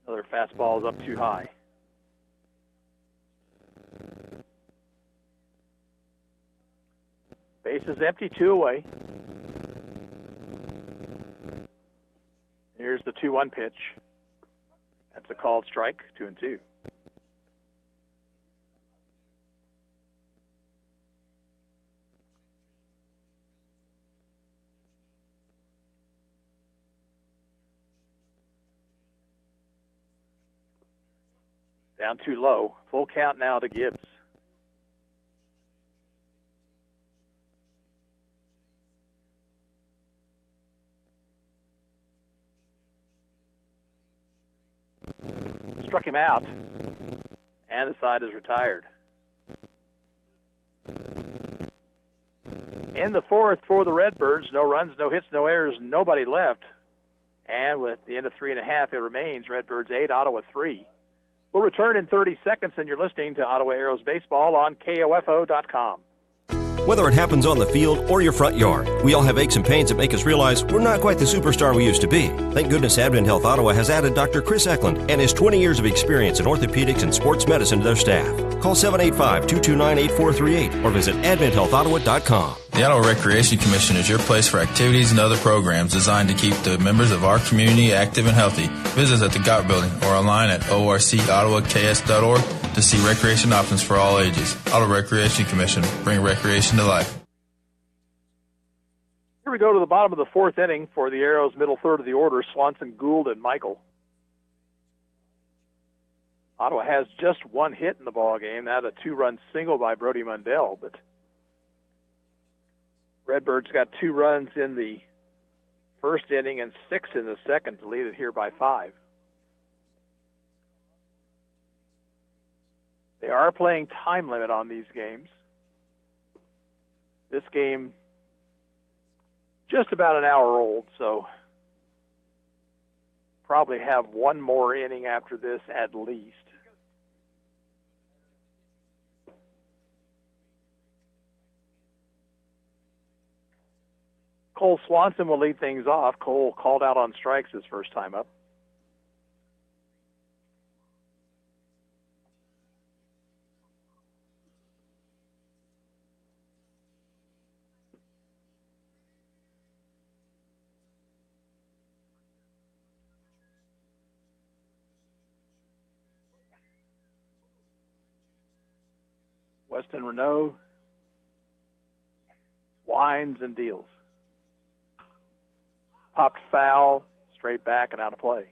S2: Another fastball is up too high. Base is empty, 2 away. Here's the 2-1 pitch. That's a called strike, 2-2. Down too low. Full count now to Gibbs. Struck him out, and the side is retired. In the fourth for the Redbirds, no runs, no hits, no errors, nobody left. And with the end of 3.5, it remains Redbirds 8, Ottawa 3. We'll return in 30 seconds, and you're listening to Ottawa Arrows Baseball on KOFO.com.
S1: Whether it happens on the field or your front yard, we all have aches and pains that make us realize we're not quite the superstar we used to be. Thank goodness Advent Health Ottawa has added Dr. Chris Eklund and his 20 years of experience in orthopedics and sports medicine to their staff. Call 785-229-8438 or visit adventhealthottawa.com.
S13: The Ottawa Recreation Commission is your place for activities and other programs designed to keep the members of our community active and healthy. Visit us at the GOT building or online at orcottawas.org to see recreation options for all ages. Ottawa Recreation Commission, bring recreation to life.
S2: Here we go to the bottom of the fourth inning for the Arrows' middle third of the order, Swanson, Gould, and Michael. Ottawa has just 1 hit in the ball game, that a 2-run single by Brody Mundell, but Redbirds got 2 runs in the first inning and 6 in the second to lead it here by 5. They are playing time limit on these games. This game just about an hour old, so probably have one more inning after this at least. Cole Swanson will lead things off. Cole called out on strikes his first time up. Weston Renault winds and deals. Popped foul, straight back and out of play.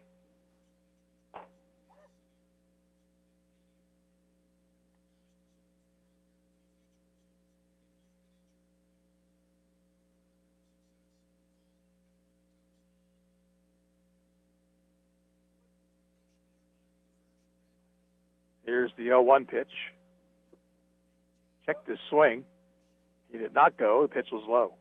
S2: Here's the 0-1 pitch. Checked his swing. He did not go. The pitch was low.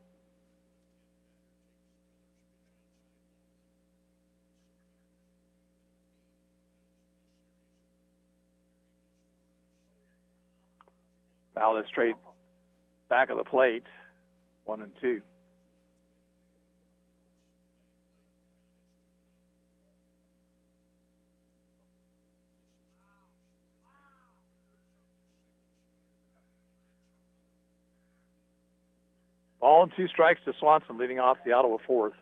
S2: Foul it straight back of the plate. 1-2. Ball and 2 strikes to Swanson, leading off the Ottawa fourth.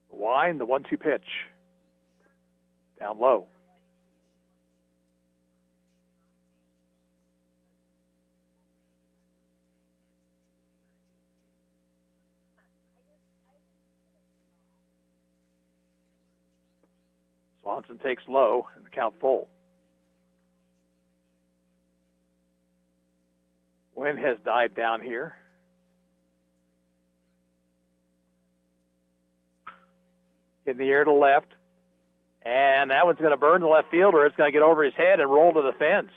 S2: Wind, the 1-2 pitch. Down low. Swanson takes low and the count full. Wind has died down here. In the air to left. And that one's going to burn the left fielder. It's going to get over his head and roll to the fence.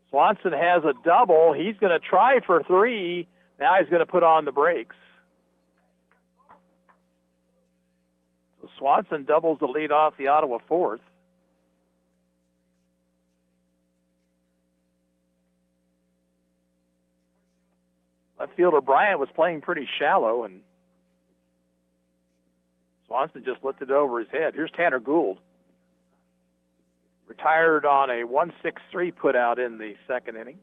S2: Swanson has a double. He's going to try for 3. Now he's going to put on the brakes. So Swanson doubles the lead off the Ottawa fourth. Left fielder Bryant was playing pretty shallow, and Swanson just lifted it over his head. Here's Tanner Gould. Retired on a 1-6-3 putout in the second inning.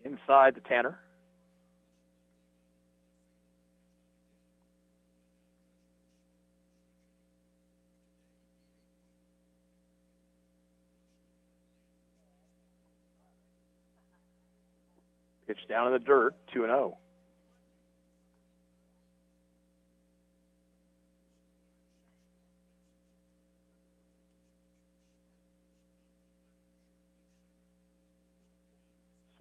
S2: Inside to Tanner. Pitch down in the dirt, 2-0.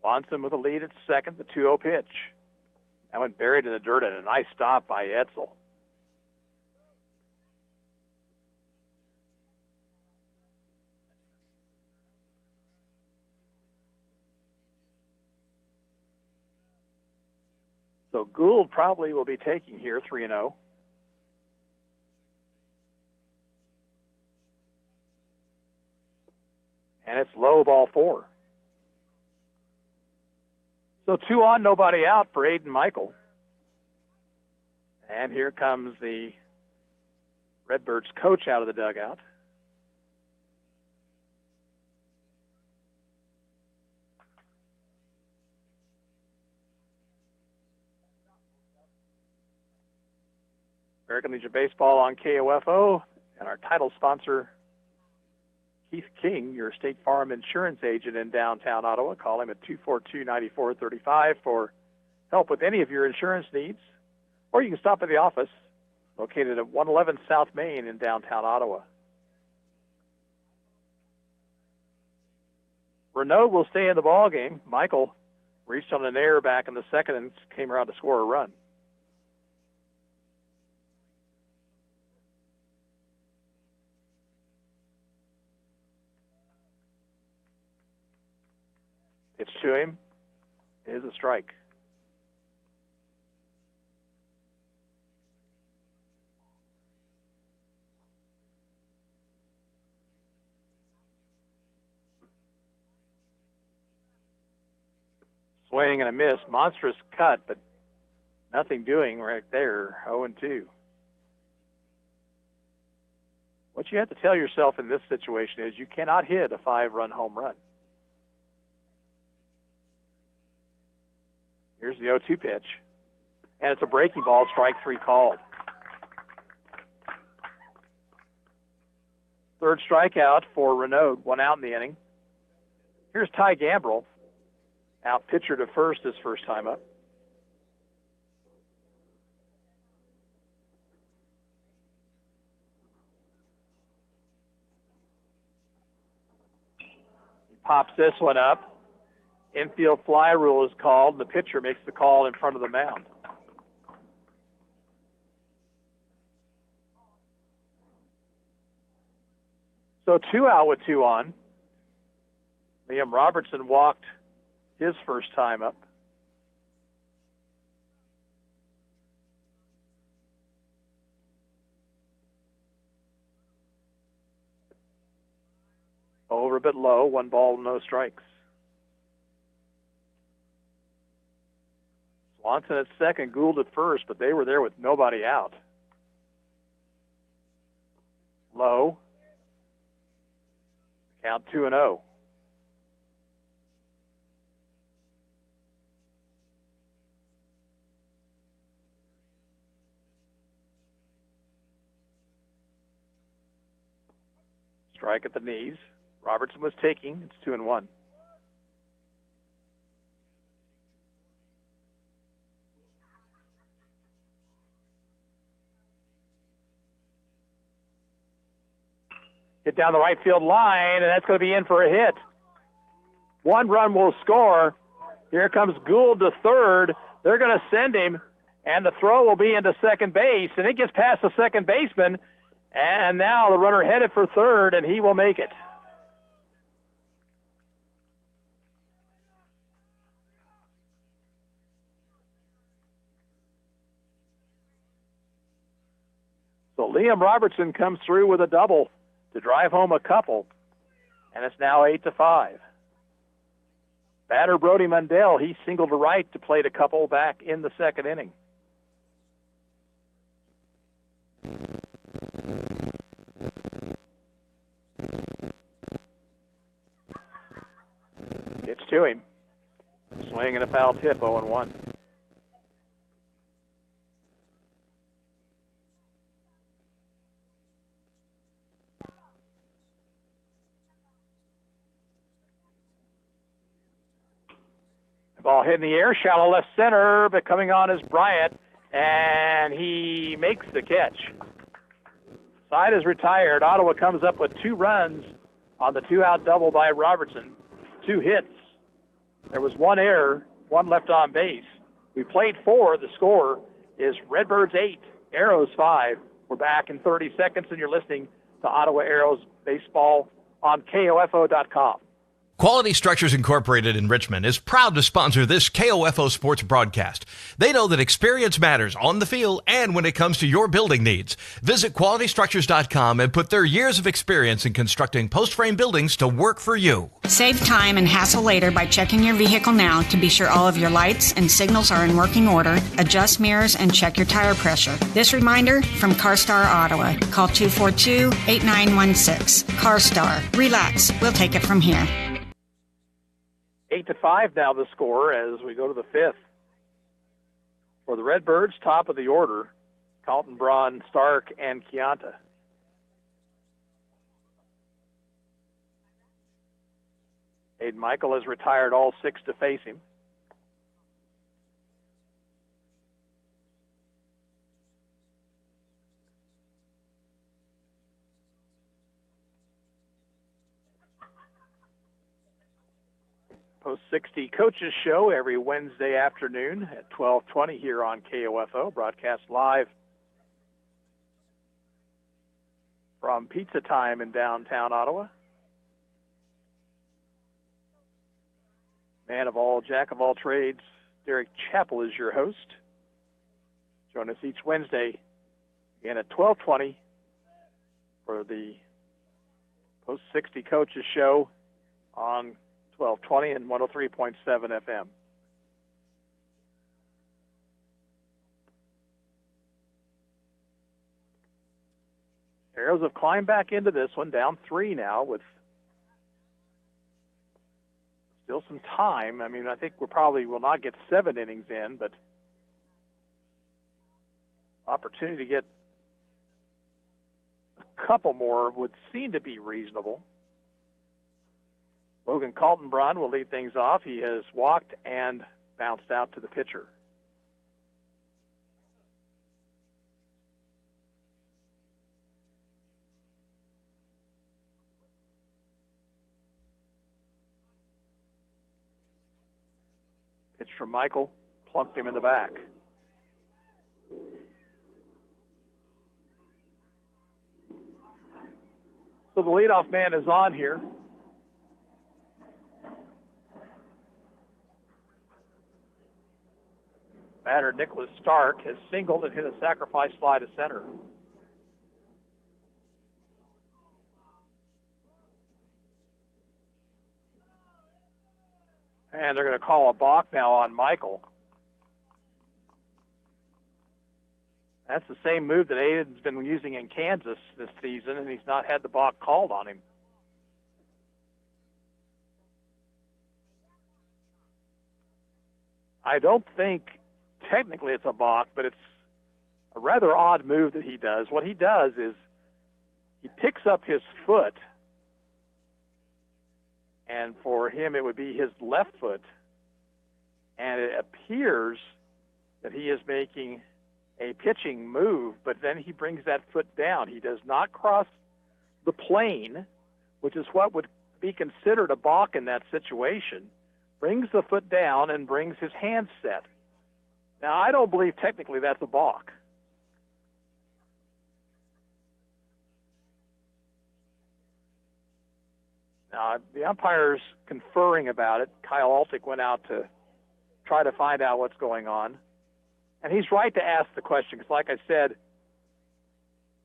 S2: Swanson with a lead at second, the 2-0 pitch. That went buried in the dirt, and a nice stop by Edsel. So Gould probably will be taking here 3-0. And it's low, ball 4. So 2 on, nobody out for Aiden Michael. And here comes the Redbirds coach out of the dugout. American Legion Baseball on KOFO, and our title sponsor, Keith King, your State Farm insurance agent in downtown Ottawa. Call him at 242-9435 for help with any of your insurance needs. Or you can stop at the office located at 111 South Main in downtown Ottawa. Renault will stay in the ball game. Michael reached on an error back in the second and came around to score a run. Pitch to him is a strike. Swing and a miss. Monstrous cut, but nothing doing right there. 0-2. What you have to tell yourself in this situation is you cannot hit a 5-run home run. Here's the 0-2 pitch. And it's a breaking ball, strike 3 called. Third strikeout for Renaud, 1 out in the inning. Here's Ty Gambrell. Out pitcher to first his first time up. He pops this one up. Infield fly rule is called. The pitcher makes the call in front of the mound. So 2 out with 2 on. Liam Robertson walked his first time up. Over a bit low, 1 ball, no strikes. Swanson at second, Gould at first, but they were there with nobody out. Low. Count 2-0. Strike at the knees. Robertson was taking. It's 2-1. Hit down the right field line, and that's going to be in for a hit. 1 run will score. Here comes Gould to third. They're going to send him, and the throw will be into second base, and it gets past the second baseman. And now the runner headed for third, and he will make it. So Liam Robertson comes through with a double to drive home a couple, and it's now 8-5. Batter Brody Mundell, he singled to right to plate a couple back in the second inning. It's to him. Swing and a foul tip, 0-1. Ball hit in the air, shallow left center, but coming on is Bryant, and he makes the catch. Side is retired. Ottawa comes up with 2 runs on the 2-out double by Robertson. 2 hits. There was 1 error, 1 left on base. We played 4. The score is Redbirds 8, Arrows 5. We're back in 30 seconds, and you're listening to Ottawa Arrows Baseball on KOFO.com.
S9: Quality Structures Incorporated in Richmond is proud to sponsor this KOFO sports broadcast. They know that experience matters on the field and when it comes to your building needs. Visit qualitystructures.com and put their years of experience in constructing post-frame buildings to work for you.
S14: Save time and hassle later by checking your vehicle now to be sure all of your lights and signals are in working order, adjust mirrors, and check your tire pressure. This reminder from CarStar Ottawa. Call 242-8916. CarStar. Relax. We'll take it from here.
S2: 8-5 now the score as we go to the 5th. For the Redbirds, top of the order, Carlton Braun, Stark, and Chianta. Aiden Michael has retired all 6 to face him. Post 60 Coaches Show every Wednesday afternoon at 12:20 here on KOFO, broadcast live from Pizza Time in downtown Ottawa. Man of all, jack of all trades, Derek Chappell is your host. Join us each Wednesday again at 12:20 for the Post 60 Coaches Show on 1220 and 103.7 FM. Arrows have climbed back into this one, down 3 now with still some time. I mean, I think we probably will not get 7 innings in, but opportunity to get a couple more would seem to be reasonable. Logan Kaltenbrunn will lead things off. He has walked and bounced out to the pitcher. Pitch from Michael, plunked him in the back. So the leadoff man is on here. Batter Nicholas Stark has singled and hit a sacrifice fly to center. And they're going to call a balk now on Michael. That's the same move that Aiden's been using in Kansas this season, and he's not had the balk called on him. I don't think technically it's a balk, but it's a rather odd move that he does. What he does is he picks up his foot, and for him it would be his left foot, and it appears that he is making a pitching move, but then he brings that foot down. He does not cross the plane, which is what would be considered a balk in that situation, brings the foot down and brings his hand set. Now, I don't believe technically that's a balk. Now, the umpire's conferring about it. Kyle Altick went out to try to find out what's going on. And he's right to ask the question, because like I said,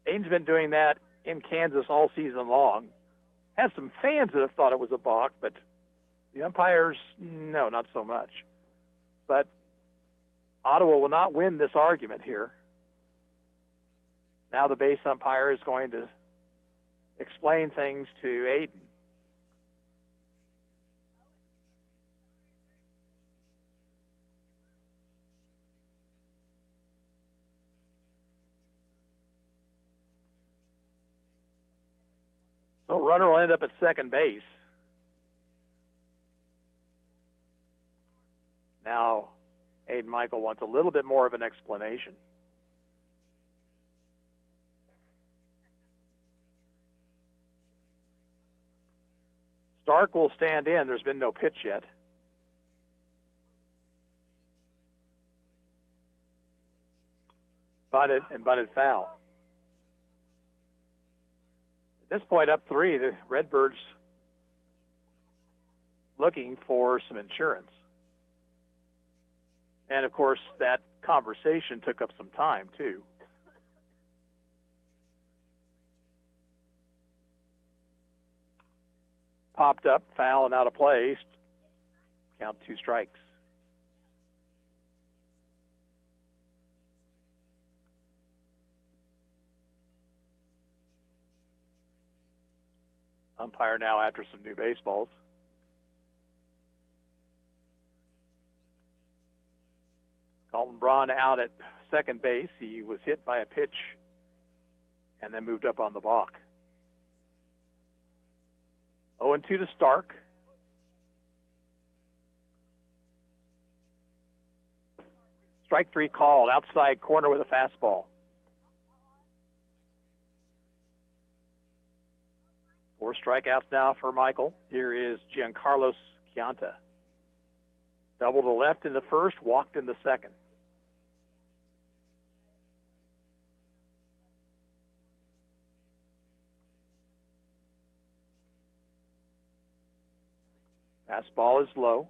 S2: Aiden's been doing that in Kansas all season long. Had some fans that have thought it was a balk, but the umpires, no, not so much. But Ottawa will not win this argument here. Now the base umpire is going to explain things to Aiden. So runner will end up at second base. Now Aiden Michael wants a little bit more of an explanation. Stark will stand in. There's been no pitch yet. Bunted and bunted foul. At this point, up 3, the Redbirds looking for some insurance. And, of course, that conversation took up some time, too. Popped up, foul, and out of play. Count 2 strikes. Umpire now after some new baseballs. Kaltenbrunn out at second base. He was hit by a pitch and then moved up on the balk. 0-2 to Stark. Strike 3 called, outside corner with a fastball. 4 strikeouts now for Michael. Here is Giancarlo Chianta. Double to left in the first, walked in the second. Fastball is low.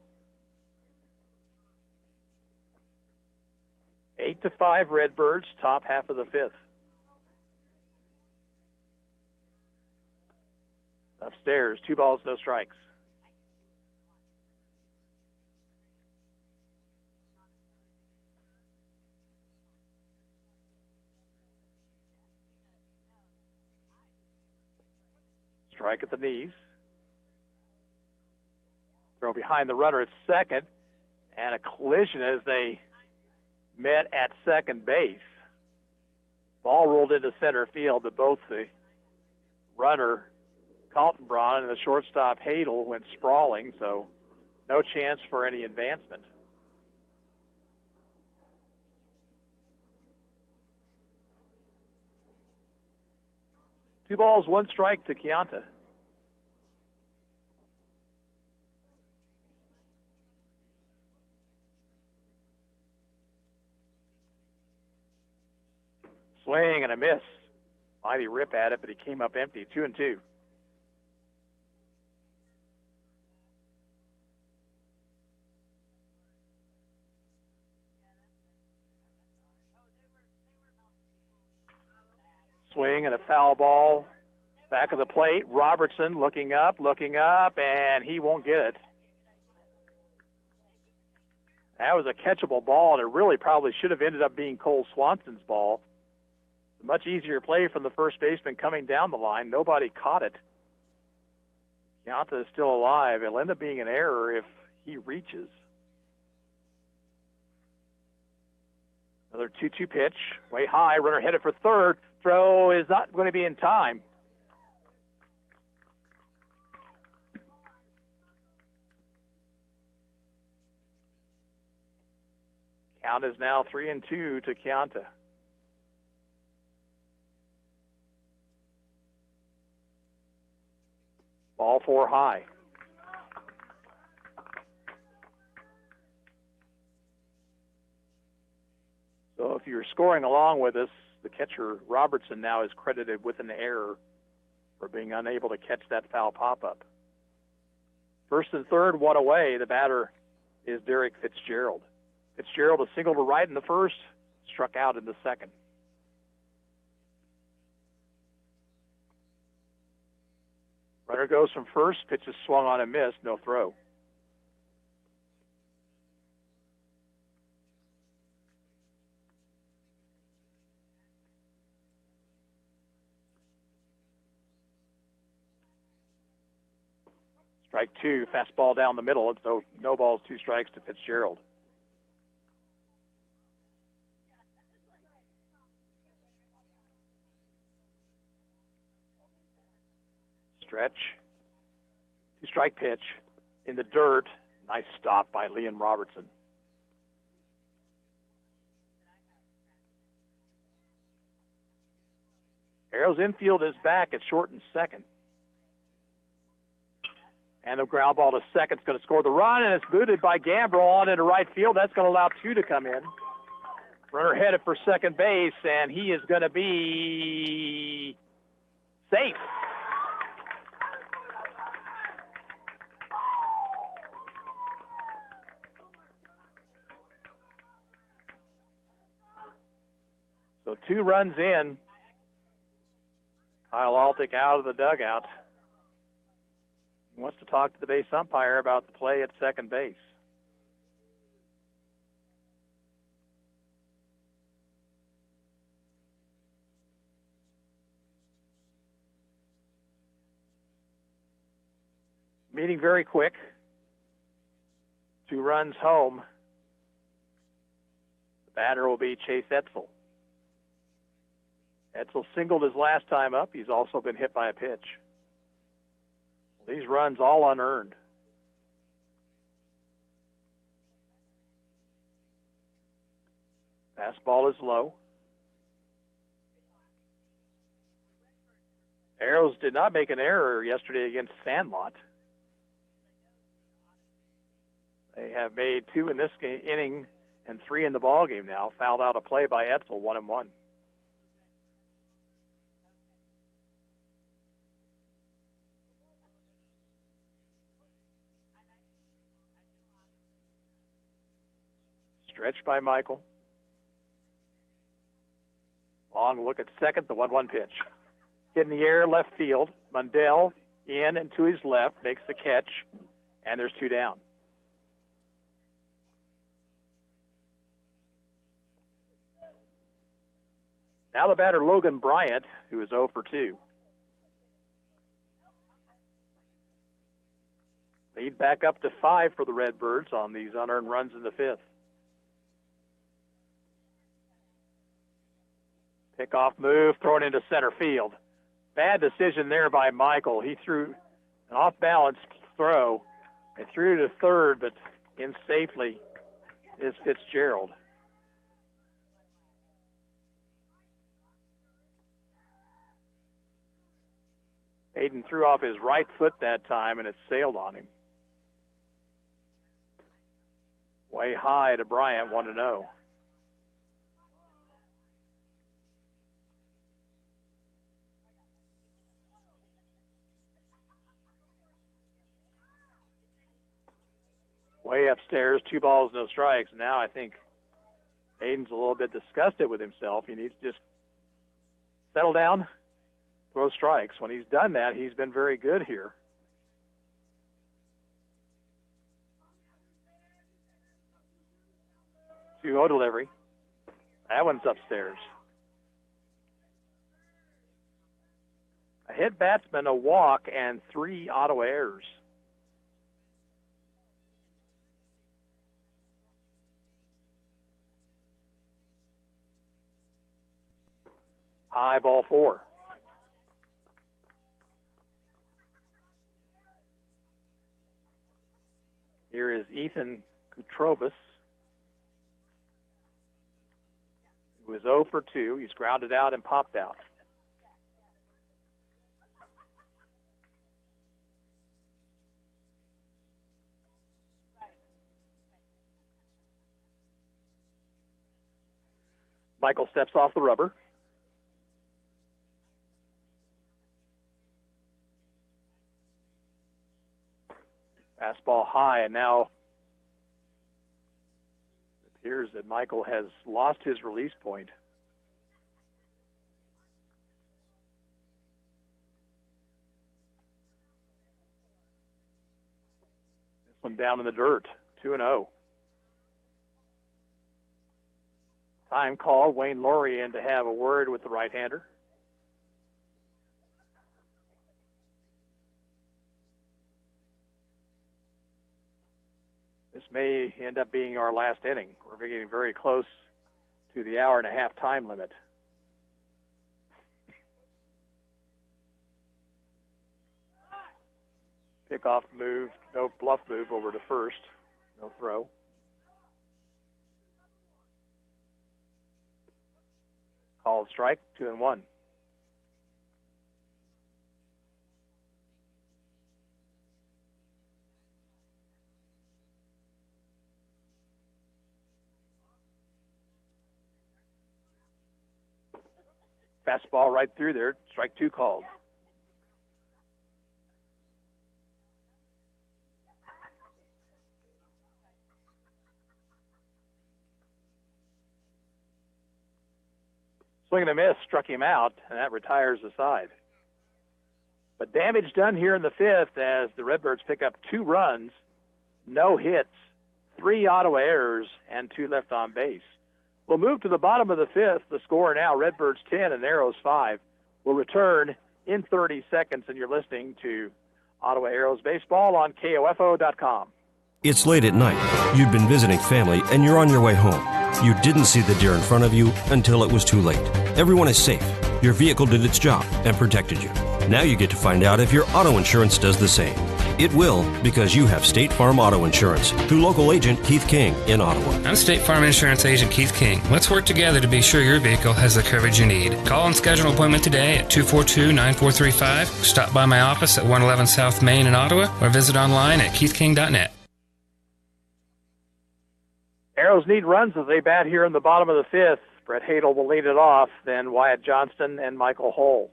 S2: 8-5 Redbirds, top half of the fifth. Upstairs, 2 balls, no strikes. Strike at the knees. Throw behind the runner at second, and a collision as they met at second base. Ball rolled into center field, but both the runner, Kaltenbraun, and the shortstop, Hadel, went sprawling, so no chance for any advancement. Two balls, one strike to Chianta. Swing and a miss. Mighty rip at it, but he came up empty. 2-2. Swing and a foul ball. Back of the plate. Robertson looking up, and he won't get it. That was a catchable ball, and it really probably should have ended up being Cole Swanson's ball. Much easier play from the first baseman coming down the line. Nobody caught it. Chianta is still alive. It'll end up being an error if he reaches. Another 2-2 pitch. Way high. Runner headed for third. Throw is not going to be in time. Count is now 3-2 to Chianta. Ball 4 high. So if you're scoring along with us, the catcher Robertson now is credited with an error for being unable to catch that foul pop-up. First and third, one away. The batter is Derek Fitzgerald. Fitzgerald a single to right in the first, struck out in the second. Runner goes from first, pitch is swung on and missed, no throw. Strike two, fastball down the middle, so no balls, 2 strikes to Fitzgerald. Stretch. 2-strike pitch in the dirt. Nice stop by Liam Robertson. Arrows infield is back at short and second. And the ground ball to second is going to score the run, and it's booted by Gambrell on into right field. That's going to allow 2 to come in. Runner headed for second base, and he is going to be safe. So 2 runs in. Kyle Altick out of the dugout. He wants to talk to the base umpire about the play at second base. Meeting very quick. 2 runs home. The batter will be Chase Etzel. Etzel singled his last time up. He's also been hit by a pitch. These runs all unearned. Fastball is low. Arrows did not make an error yesterday against Sandlot. They have made 2 in this inning and 3 in the ball game now. Fouled out a play by Etzel, 1-1. Stretch by Michael. Long look at second, the 1-1 pitch. Hit in the air, left field. Mundell in and to his left, makes the catch, and there's 2 down. Now the batter, Logan Bryant, who is 0 for 2. Lead back up to 5 for the Redbirds on these unearned runs in the 5th. Pickoff move, thrown into center field. Bad decision there by Michael. He threw an off-balance throw and threw to third, but in safely is Fitzgerald. Hayden threw off his right foot that time, and it sailed on him. Way high to Bryant, 1-0. Way upstairs, 2 balls, no strikes. Now I think Hayden's a little bit disgusted with himself. He needs to just settle down, throw strikes. When he's done that, he's been very good here. 2-0 delivery. That one's upstairs. A hit batsman, a walk, and 3 Ottawa errors. High, ball 4. Here is Ethan Kutrobis, who is 0 for 2. He's grounded out and popped out. Michael steps off the rubber. Fastball high, and now it appears that Michael has lost his release point. This one down in the dirt, 2-0. Time call, Wayne Laurie in to have a word with the right-hander. This may end up being our last inning. We're getting very close to the hour-and-a-half time limit. Pickoff move, no bluff move over to first, no throw. Called strike, 2-1. Fastball right through there, strike 2 called. Swing and a miss, struck him out, and that retires the side. But damage done here in the 5th as the Redbirds pick up 2 runs, no hits, 3 Ottawa errors, and 2 left on base. We'll move to the bottom of the 5th. The score now, Redbirds 10 and Arrows 5. We'll return in 30 seconds, and you're listening to Ottawa Arrows Baseball on KOFO.com.
S1: It's late at night. You've been visiting family, and you're on your way home. You didn't see the deer in front of you until it was too late. Everyone is safe. Your vehicle did its job and protected you. Now you get to find out if your auto insurance does the same. It will, because you have State Farm Auto Insurance through local agent Keith King in Ottawa.
S3: I'm State Farm Insurance Agent Keith King. Let's work together to be sure your vehicle has the coverage you need. Call and schedule an appointment today at 242-9435. Stop by my office at 111 South Main in Ottawa or visit online at keithking.net.
S2: Arrows need runs as they bat here in the bottom of the fifth. Brett Hadel will lead it off, then Wyatt Johnston and Michael Hull.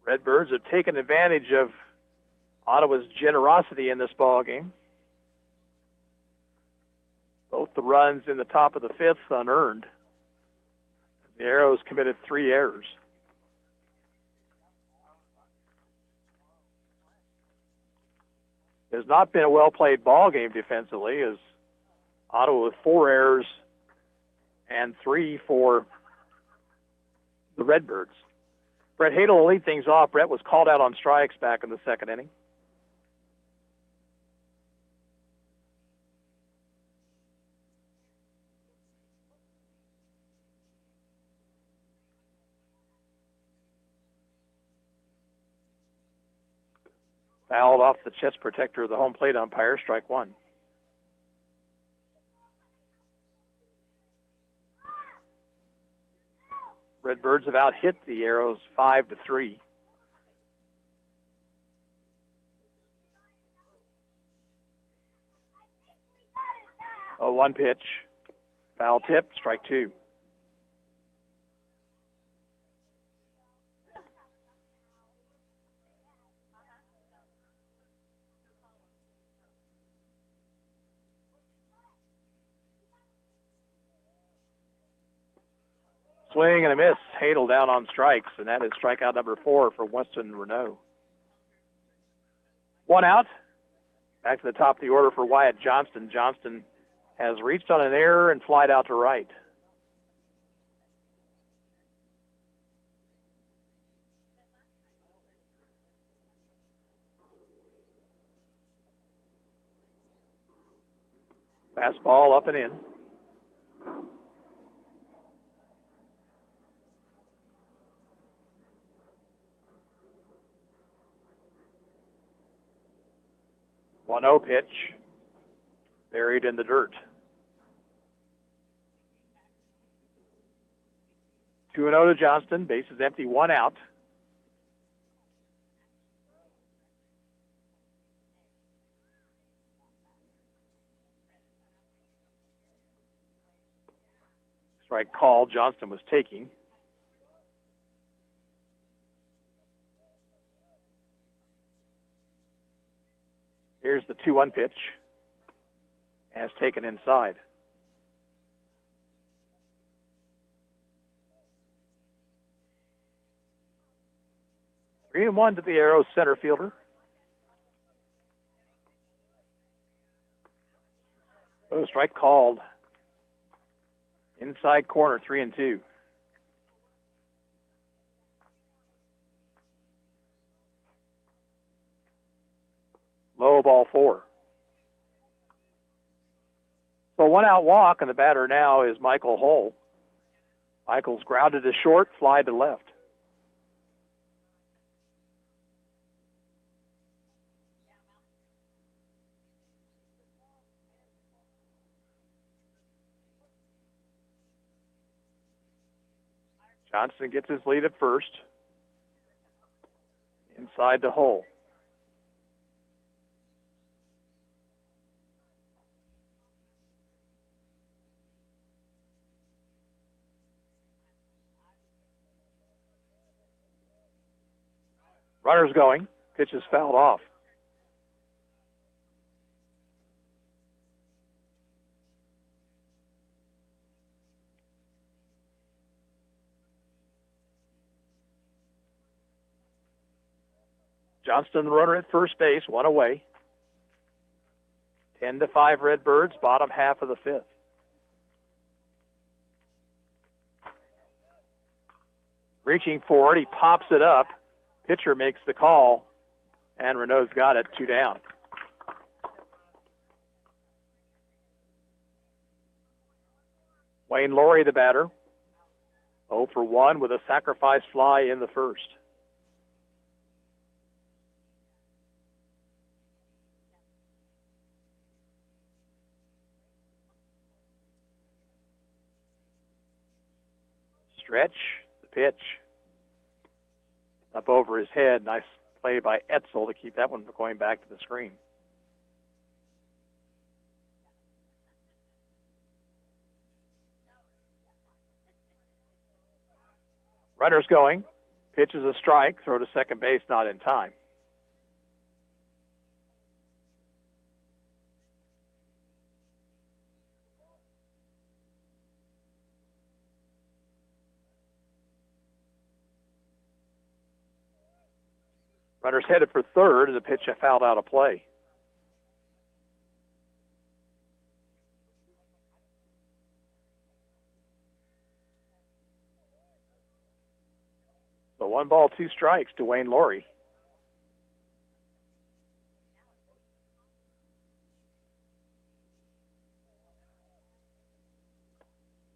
S2: Redbirds have taken advantage of Ottawa's generosity in this ball game. Both the runs in the top of the fifth unearned. The Arrows committed 3 errors. It has not been a well-played ball game defensively, as Ottawa with 4 errors and 3 for the Redbirds. Brett Hadel will lead things off. Brett was called out on strikes back in the second inning. Fouled off the chest protector of the home plate umpire, strike one. Redbirds have out-hit the Arrows 5-3. Oh, one pitch. Foul tip, strike two. Swing and a miss. Hadel down on strikes, and that is strikeout number 4 for Weston Renault. One out. Back to the top of the order for Wyatt Johnston. Johnston has reached on an error and flied out to right. Fastball up and in. One 0 pitch, buried in the dirt. 2-0 to Johnston. Base is empty, one out. Strike call Johnston was taking. Here's the 2-1 pitch, as taken inside. Three and one to the Arrows center fielder. Oh, strike called. Inside corner, 3-2. Low ball 4. So one out walk, and the batter now is Michael Hull. Michael's grounded to short, fly to left. Johnston gets his lead at first. Inside to Hull. Runner's going. Pitch is fouled off. Johnston, the runner at first base, one away. 10-5 Redbirds, bottom half of the fifth. Reaching for it, he pops it up. Pitcher makes the call, and Renault's got it, 2 down. Wayne Laurie, the batter, 0 for 1 with a sacrifice fly in the first. Stretch, the pitch. up over his head. Nice play by Etzel to keep that one from going back to the screen. Runner's going. Pitch is a strike. Throw to second base, not in time. Runner's headed for third, and the pitch fouled out of play. So 1 ball, 2 strikes to Wayne Laurie.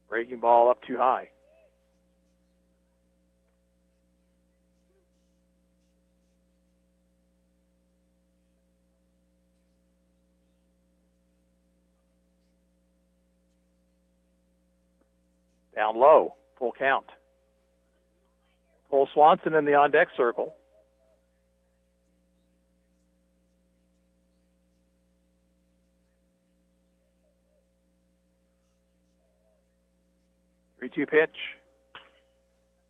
S2: Breaking ball up too high. Down low, full count. Cole Swanson in the on-deck circle. Three-two pitch.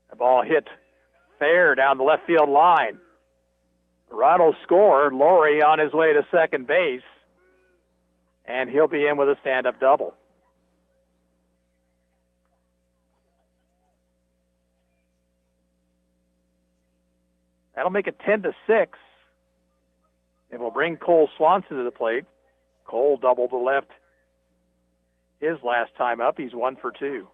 S2: The ball hit fair down the left field line. Toronto scored. Laurie on his way to second base, and he'll be in with a stand-up double. That'll make it 10-6. It will bring Cole Swanson to the plate. Cole doubled to left his last time up. He's 1 for 2.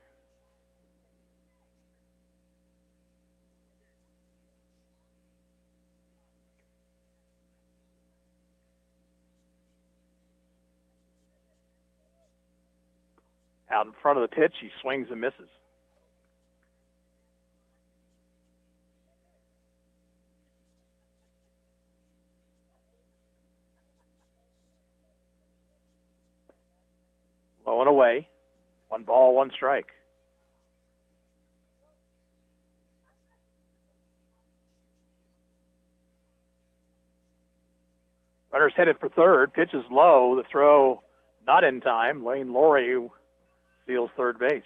S2: Out in front of the pitch, he swings and misses. Low and away. 1 ball, 1 strike. Runner's headed for third. Pitch is low. The throw not in time. Wayne Laurie steals third base.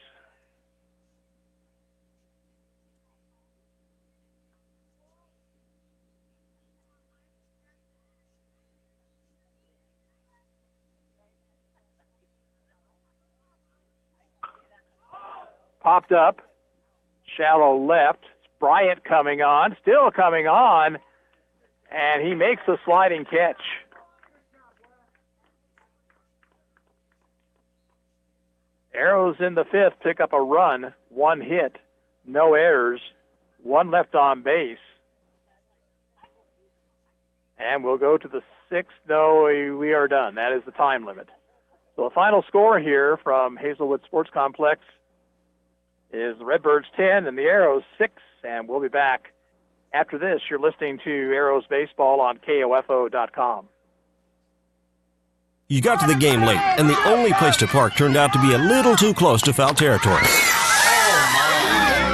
S2: Popped up, shallow left. Bryant coming on, still coming on, and he makes a sliding catch. Arrows in the 5th pick up a run, 1 hit, no errors, 1 left on base. And we'll go to the 6th. No, we are done. That is the time limit. So the final score here from Hazelwood Sports Complex is the Redbirds 10 and the Arrows 6, and we'll be back after this. You're listening to Arrows Baseball on KOFO.com.
S1: You got to the game late, and the only place to park turned out to be a little too close to foul territory.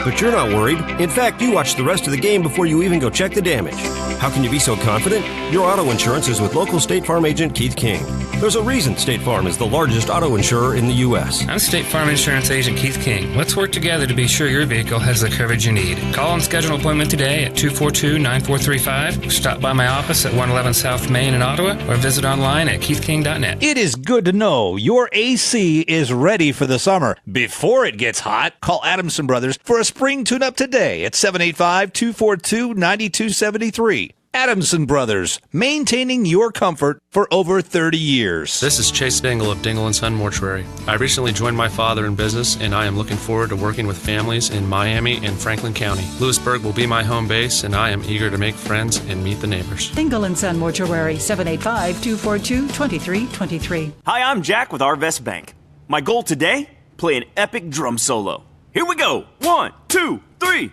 S1: But you're not worried. In fact, you watched the rest of the game before you even go check the damage. How can you be so confident? Your auto insurance is with local State Farm agent Keith King. There's a reason State Farm is the largest auto insurer in the U.S.
S3: I'm State Farm Insurance Agent Keith King. Let's work together to be sure your vehicle has the coverage you need. Call and schedule an appointment today at 242-9435. Stop by my office at 111 South Main in Ottawa, or visit online at keithking.net.
S7: It is good to know your AC is ready for the summer. Before it gets hot, call Adamson Brothers for a spring tune-up today at 785-242-9273. Adamson Brothers, maintaining your comfort for over 30 years.
S15: This is Chase Dingle of Dingle & Son Mortuary. I recently joined my father in business, and I am looking forward to working with families in Miami and Franklin County. Lewisburg will be my home base, and I am eager to make friends and meet the neighbors.
S4: Dingle & Son Mortuary, 785-242-2323.
S6: Hi, I'm Jack with Arvest Bank. My goal today? Play an epic drum solo. Here we go. 1, 2, 3.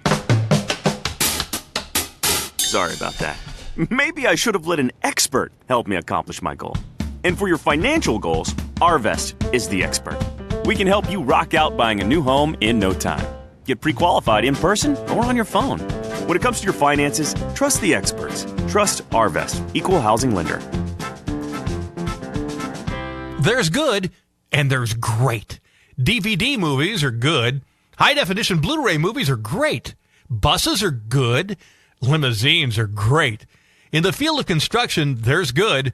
S6: Sorry about that. Maybe I should have let an expert help me accomplish my goal. And for your financial goals, Arvest is the expert. We can help you rock out buying a new home in no time. Get pre-qualified in person or on your phone. When it comes to your finances, trust the experts. Trust Arvest, Equal Housing Lender.
S9: There's good and there's great. DVD movies are good. High-definition Blu-ray movies are great. Buses are good. Limousines are great. In the field of construction, there's good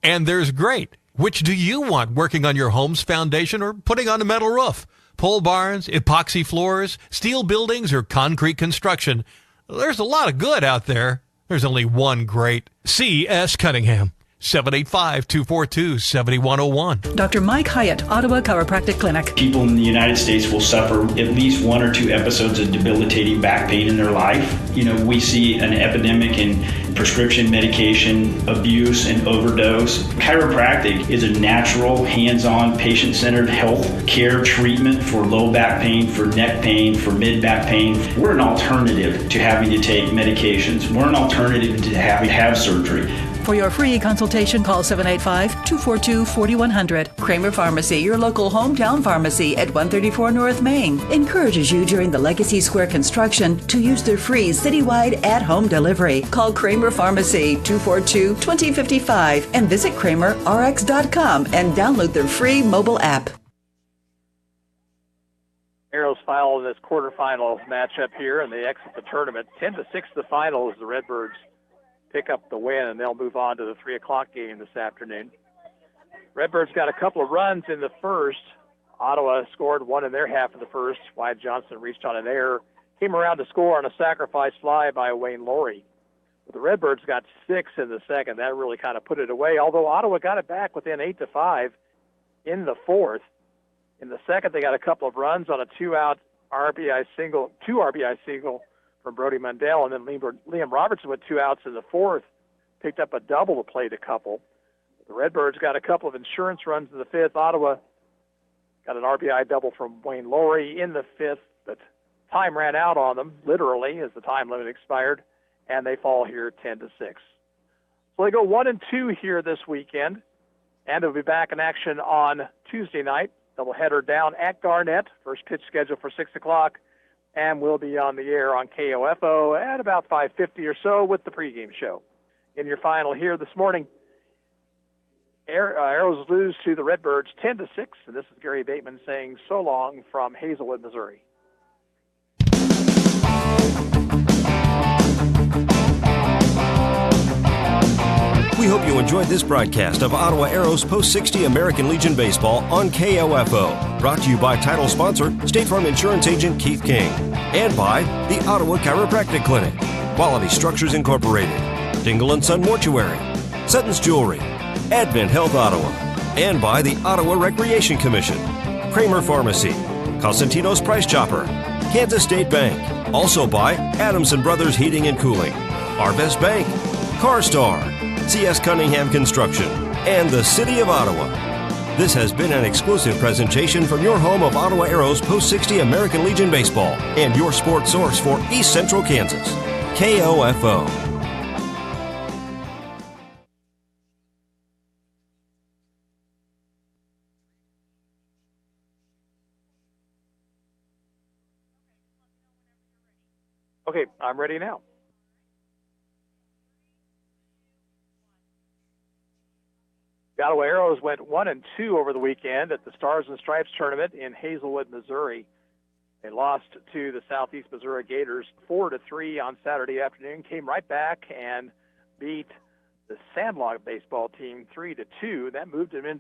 S9: and there's great. Which do you want working on your home's foundation or putting on a metal roof? Pole barns, epoxy floors, steel buildings, or concrete construction? There's a lot of good out there. There's only one great. C.S. Cunningham. 785-242-7101.
S4: Dr. Mike Hyatt, Ottawa Chiropractic Clinic.
S5: People in the United States will suffer at least 1 or 2 episodes of debilitating back pain in their life. We see an epidemic in prescription medication abuse and overdose. Chiropractic is a natural, hands-on, patient-centered health care treatment for low back pain, for neck pain, for mid-back pain. We're an alternative to having to take medications. We're an alternative to having to have surgery.
S4: For your free consultation, call 785-242-4100. Kramer Pharmacy, your local hometown pharmacy at 134 North Main, encourages you during the Legacy Square construction to use their free citywide at-home delivery. Call Kramer Pharmacy, 242-2055, and visit KramerRx.com and download their free mobile app.
S2: Arrows final in this quarterfinals matchup here, and they exit the tournament 10-6. The final as the Redbirds pick up the win, and they'll move on to the 3 o'clock game this afternoon. Redbirds got a couple of runs in the first. Ottawa scored one in their half of the first. Wyatt Johnson reached on an error, came around to score on a sacrifice fly by Wayne Laurie. But the Redbirds got 6 in the second. That really kind of put it away, although Ottawa got it back within 8-5 in the fourth. In the second, they got a couple of runs on a 2-out RBI single from Brody Mundell, and then Liam Robertson with 2 outs in the fourth, picked up a double to play the couple. The Redbirds got a couple of insurance runs in the fifth. Ottawa got an RBI double from Wayne Laurie in the fifth, but time ran out on them, literally, as the time limit expired, and they fall here 10-6. So they go 1-2 here this weekend, and they'll be back in action on Tuesday night. Doubleheader down at Garnett. First pitch scheduled for 6 o'clock. And we'll be on the air on KOFO at about 5:50 or so with the pregame show. In your final here this morning, Arrows lose to the Redbirds 10-6, and this is Gary Bateman saying so long from Hazelwood, Missouri.
S1: We hope you enjoyed this broadcast of Ottawa Arrows Post 60 American Legion Baseball on KOFO. Brought to you by title sponsor, State Farm Insurance Agent Keith King. And by the Ottawa Chiropractic Clinic, Quality Structures Incorporated, Dingle & Son Mortuary, Sutton's Jewelry, Advent Health Ottawa, and by the Ottawa Recreation Commission, Kramer Pharmacy, Cosentino's Price Chopper, Kansas State Bank. Also by Adamson Brothers Heating and Cooling, Arvest Bank, CarStar, C.S. Cunningham Construction, and the City of Ottawa. This has been an exclusive presentation from your home of Ottawa Arrows Post 60 American Legion Baseball and your sports source for East Central Kansas, KOFO.
S2: Okay, I'm ready now. The Ottawa Arrows went 1-2 over the weekend at the Stars and Stripes tournament in Hazelwood, Missouri. They lost to the Southeast Missouri Gators 4-3 on Saturday afternoon, came right back and beat the Sandlot baseball team 3-2. That moved them into